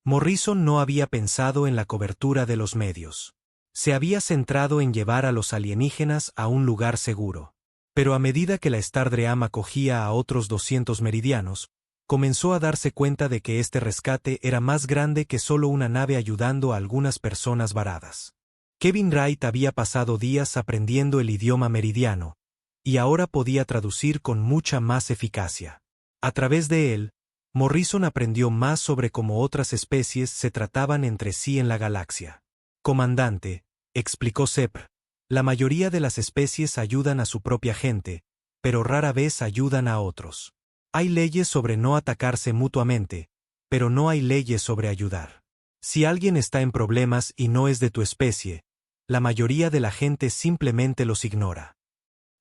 Morrison no había pensado en la cobertura de los medios. Se había centrado en llevar a los alienígenas a un lugar seguro. Pero a medida que la Stardream acogía a otros 200 meridianos, comenzó a darse cuenta de que este rescate era más grande que solo una nave ayudando a algunas personas varadas. Kevin Wright había pasado días aprendiendo el idioma meridiano, y ahora podía traducir con mucha más eficacia. A través de él, Morrison aprendió más sobre cómo otras especies se trataban entre sí en la galaxia. Comandante, explicó Sepr, la mayoría de las especies ayudan a su propia gente, pero rara vez ayudan a otros. Hay leyes sobre no atacarse mutuamente, pero no hay leyes sobre ayudar. Si alguien está en problemas y no es de tu especie, la mayoría de la gente simplemente los ignora.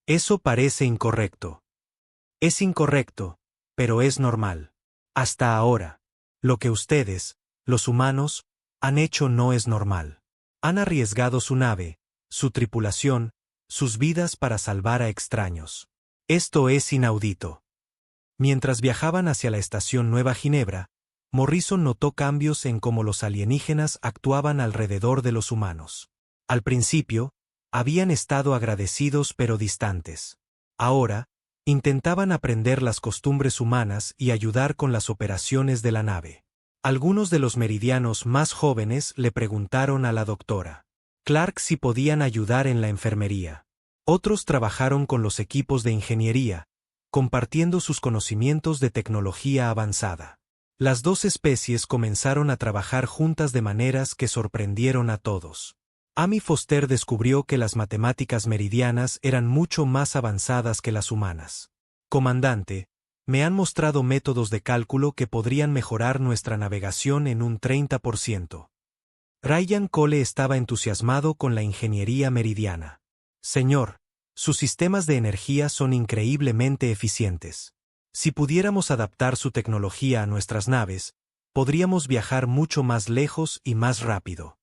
Eso parece incorrecto. Es incorrecto, pero es normal. Hasta ahora, lo que ustedes, los humanos, han hecho no es normal. Han arriesgado su nave, su tripulación, sus vidas para salvar a extraños. Esto es inaudito. Mientras viajaban hacia la estación Nueva Ginebra, Morrison notó cambios en cómo los alienígenas actuaban alrededor de los humanos. Al principio, habían estado agradecidos pero distantes. Ahora, intentaban aprender las costumbres humanas y ayudar con las operaciones de la nave. Algunos de los meridianos más jóvenes le preguntaron a la doctora Clark si podían ayudar en la enfermería. Otros trabajaron con los equipos de ingeniería, compartiendo sus conocimientos de tecnología avanzada. Las dos especies comenzaron a trabajar juntas de maneras que sorprendieron a todos. Amy Foster descubrió que las matemáticas meridianas eran mucho más avanzadas que las humanas. Comandante, me han mostrado métodos de cálculo que podrían mejorar nuestra navegación en un 30%. Ryan Cole estaba entusiasmado con la ingeniería meridiana. Señor, sus sistemas de energía son increíblemente eficientes. Si pudiéramos adaptar su tecnología a nuestras naves, podríamos viajar mucho más lejos y más rápido.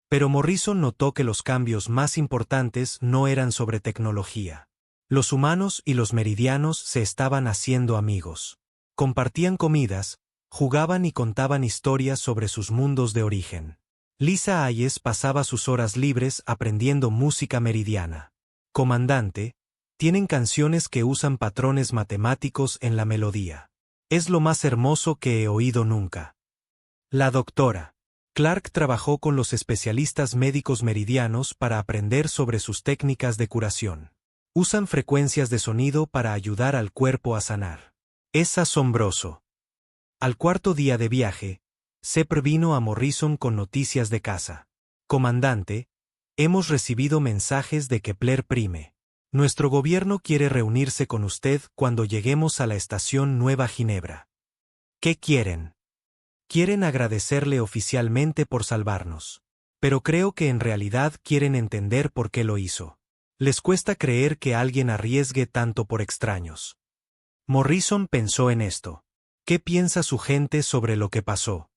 Pero Morrison notó que los cambios más importantes no eran sobre tecnología. Los humanos y los meridianos se estaban haciendo amigos. Compartían comidas, jugaban y contaban historias sobre sus mundos de origen. Lisa Hayes pasaba sus horas libres aprendiendo música meridiana. Comandante, tienen canciones que usan patrones matemáticos en la melodía. Es lo más hermoso que he oído nunca. La doctora Clark trabajó con los especialistas médicos meridianos para aprender sobre sus técnicas de curación. Usan frecuencias de sonido para ayudar al cuerpo a sanar. Es asombroso. Al cuarto día de viaje, Sepr vino a Morrison con noticias de casa. Comandante, hemos recibido mensajes de Kepler Prime. Nuestro gobierno quiere reunirse con usted cuando lleguemos a la estación Nueva Ginebra. ¿Qué quieren? Quieren agradecerle oficialmente por salvarnos. Pero creo que en realidad quieren entender por qué lo hizo. Les cuesta creer que alguien arriesgue tanto por extraños. Morrison pensó en esto. ¿Qué piensa su gente sobre lo que pasó?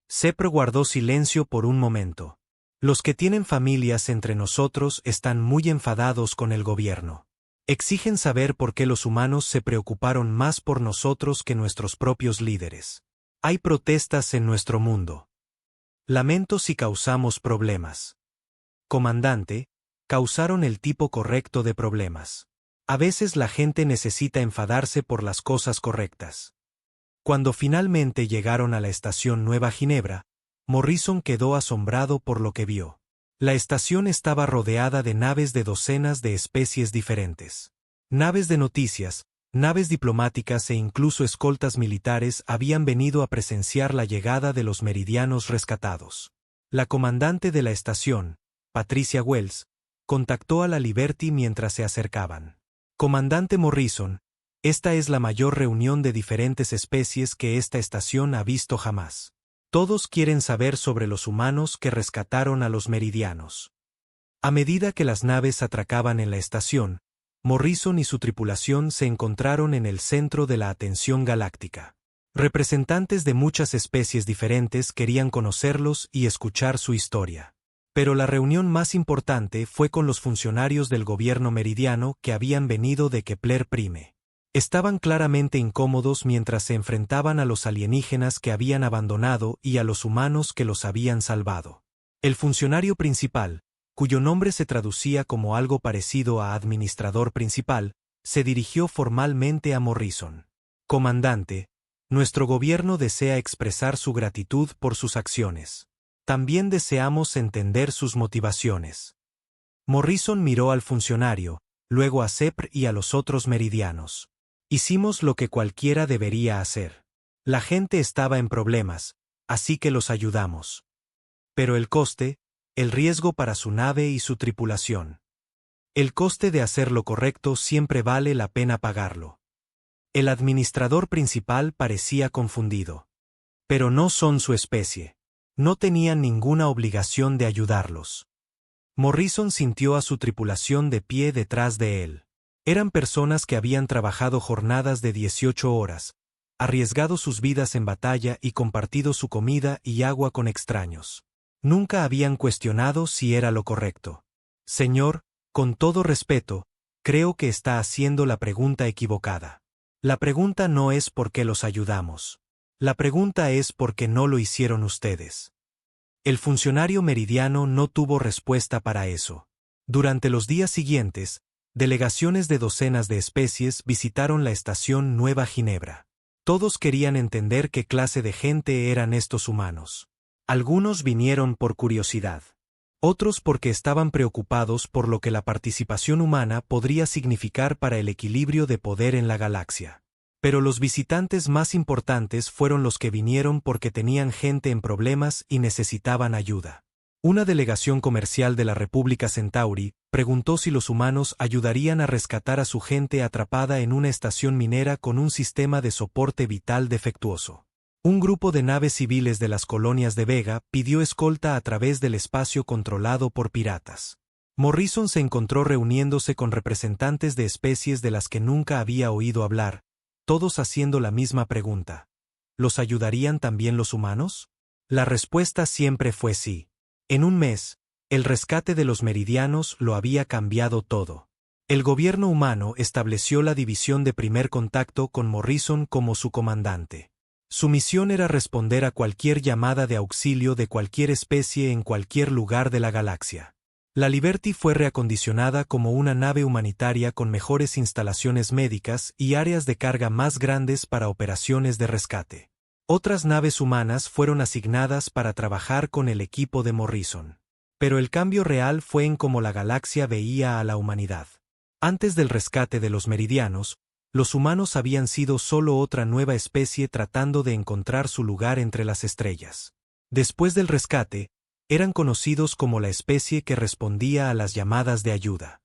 Sepr guardó silencio por un momento. Los que tienen familias entre nosotros están muy enfadados con el gobierno. Exigen saber por qué los humanos se preocuparon más por nosotros que nuestros propios líderes. Hay protestas en nuestro mundo. Lamento si causamos problemas. Comandante, causaron el tipo correcto de problemas. A veces la gente necesita enfadarse por las cosas correctas. Cuando finalmente llegaron a la estación Nueva Ginebra, Morrison quedó asombrado por lo que vio. La estación estaba rodeada de naves de docenas de especies diferentes. Naves de noticias, naves diplomáticas e incluso escoltas militares habían venido a presenciar la llegada de los meridianos rescatados. La comandante de la estación, Patricia Wells, contactó a la Liberty mientras se acercaban. Comandante Morrison, esta es la mayor reunión de diferentes especies que esta estación ha visto jamás. Todos quieren saber sobre los humanos que rescataron a los meridianos. A medida que las naves atracaban en la estación, Morrison y su tripulación se encontraron en el centro de la atención galáctica. Representantes de muchas especies diferentes querían conocerlos y escuchar su historia. Pero la reunión más importante fue con los funcionarios del gobierno meridiano que habían venido de Kepler Prime. Estaban claramente incómodos mientras se enfrentaban a los alienígenas que habían abandonado y a los humanos que los habían salvado. El funcionario principal, cuyo nombre se traducía como algo parecido a administrador principal, se dirigió formalmente a Morrison. Comandante, nuestro gobierno desea expresar su gratitud por sus acciones. También deseamos entender sus motivaciones. Morrison miró al funcionario, luego a Sepr y a los otros meridianos. Hicimos lo que cualquiera debería hacer. La gente estaba en problemas, así que los ayudamos. Pero el coste, el riesgo para su nave y su tripulación. El coste de hacer lo correcto siempre vale la pena pagarlo. El administrador principal parecía confundido. Pero no son su especie. No tenían ninguna obligación de ayudarlos. Morrison sintió a su tripulación de pie detrás de él. Eran personas que habían trabajado jornadas de 18 horas, arriesgado sus vidas en batalla y compartido su comida y agua con extraños. Nunca habían cuestionado si era lo correcto. Señor, con todo respeto, creo que está haciendo la pregunta equivocada. La pregunta no es por qué los ayudamos. La pregunta es por qué no lo hicieron ustedes. El funcionario meridiano no tuvo respuesta para eso. Durante los días siguientes, delegaciones de docenas de especies visitaron la estación Nueva Ginebra. Todos querían entender qué clase de gente eran estos humanos. Algunos vinieron por curiosidad. Otros porque estaban preocupados por lo que la participación humana podría significar para el equilibrio de poder en la galaxia. Pero los visitantes más importantes fueron los que vinieron porque tenían gente en problemas y necesitaban ayuda. Una delegación comercial de la República Centauri preguntó si los humanos ayudarían a rescatar a su gente atrapada en una estación minera con un sistema de soporte vital defectuoso. Un grupo de naves civiles de las colonias de Vega pidió escolta a través del espacio controlado por piratas. Morrison se encontró reuniéndose con representantes de especies de las que nunca había oído hablar, todos haciendo la misma pregunta. ¿Los ayudarían también los humanos? La respuesta siempre fue sí. En un mes, el rescate de los meridianos lo había cambiado todo. El gobierno humano estableció la división de primer contacto con Morrison como su comandante. Su misión era responder a cualquier llamada de auxilio de cualquier especie en cualquier lugar de la galaxia. La Liberty fue reacondicionada como una nave humanitaria con mejores instalaciones médicas y áreas de carga más grandes para operaciones de rescate. Otras naves humanas fueron asignadas para trabajar con el equipo de Morrison. Pero el cambio real fue en cómo la galaxia veía a la humanidad. Antes del rescate de los meridianos, los humanos habían sido solo otra nueva especie tratando de encontrar su lugar entre las estrellas. Después del rescate, eran conocidos como la especie que respondía a las llamadas de ayuda.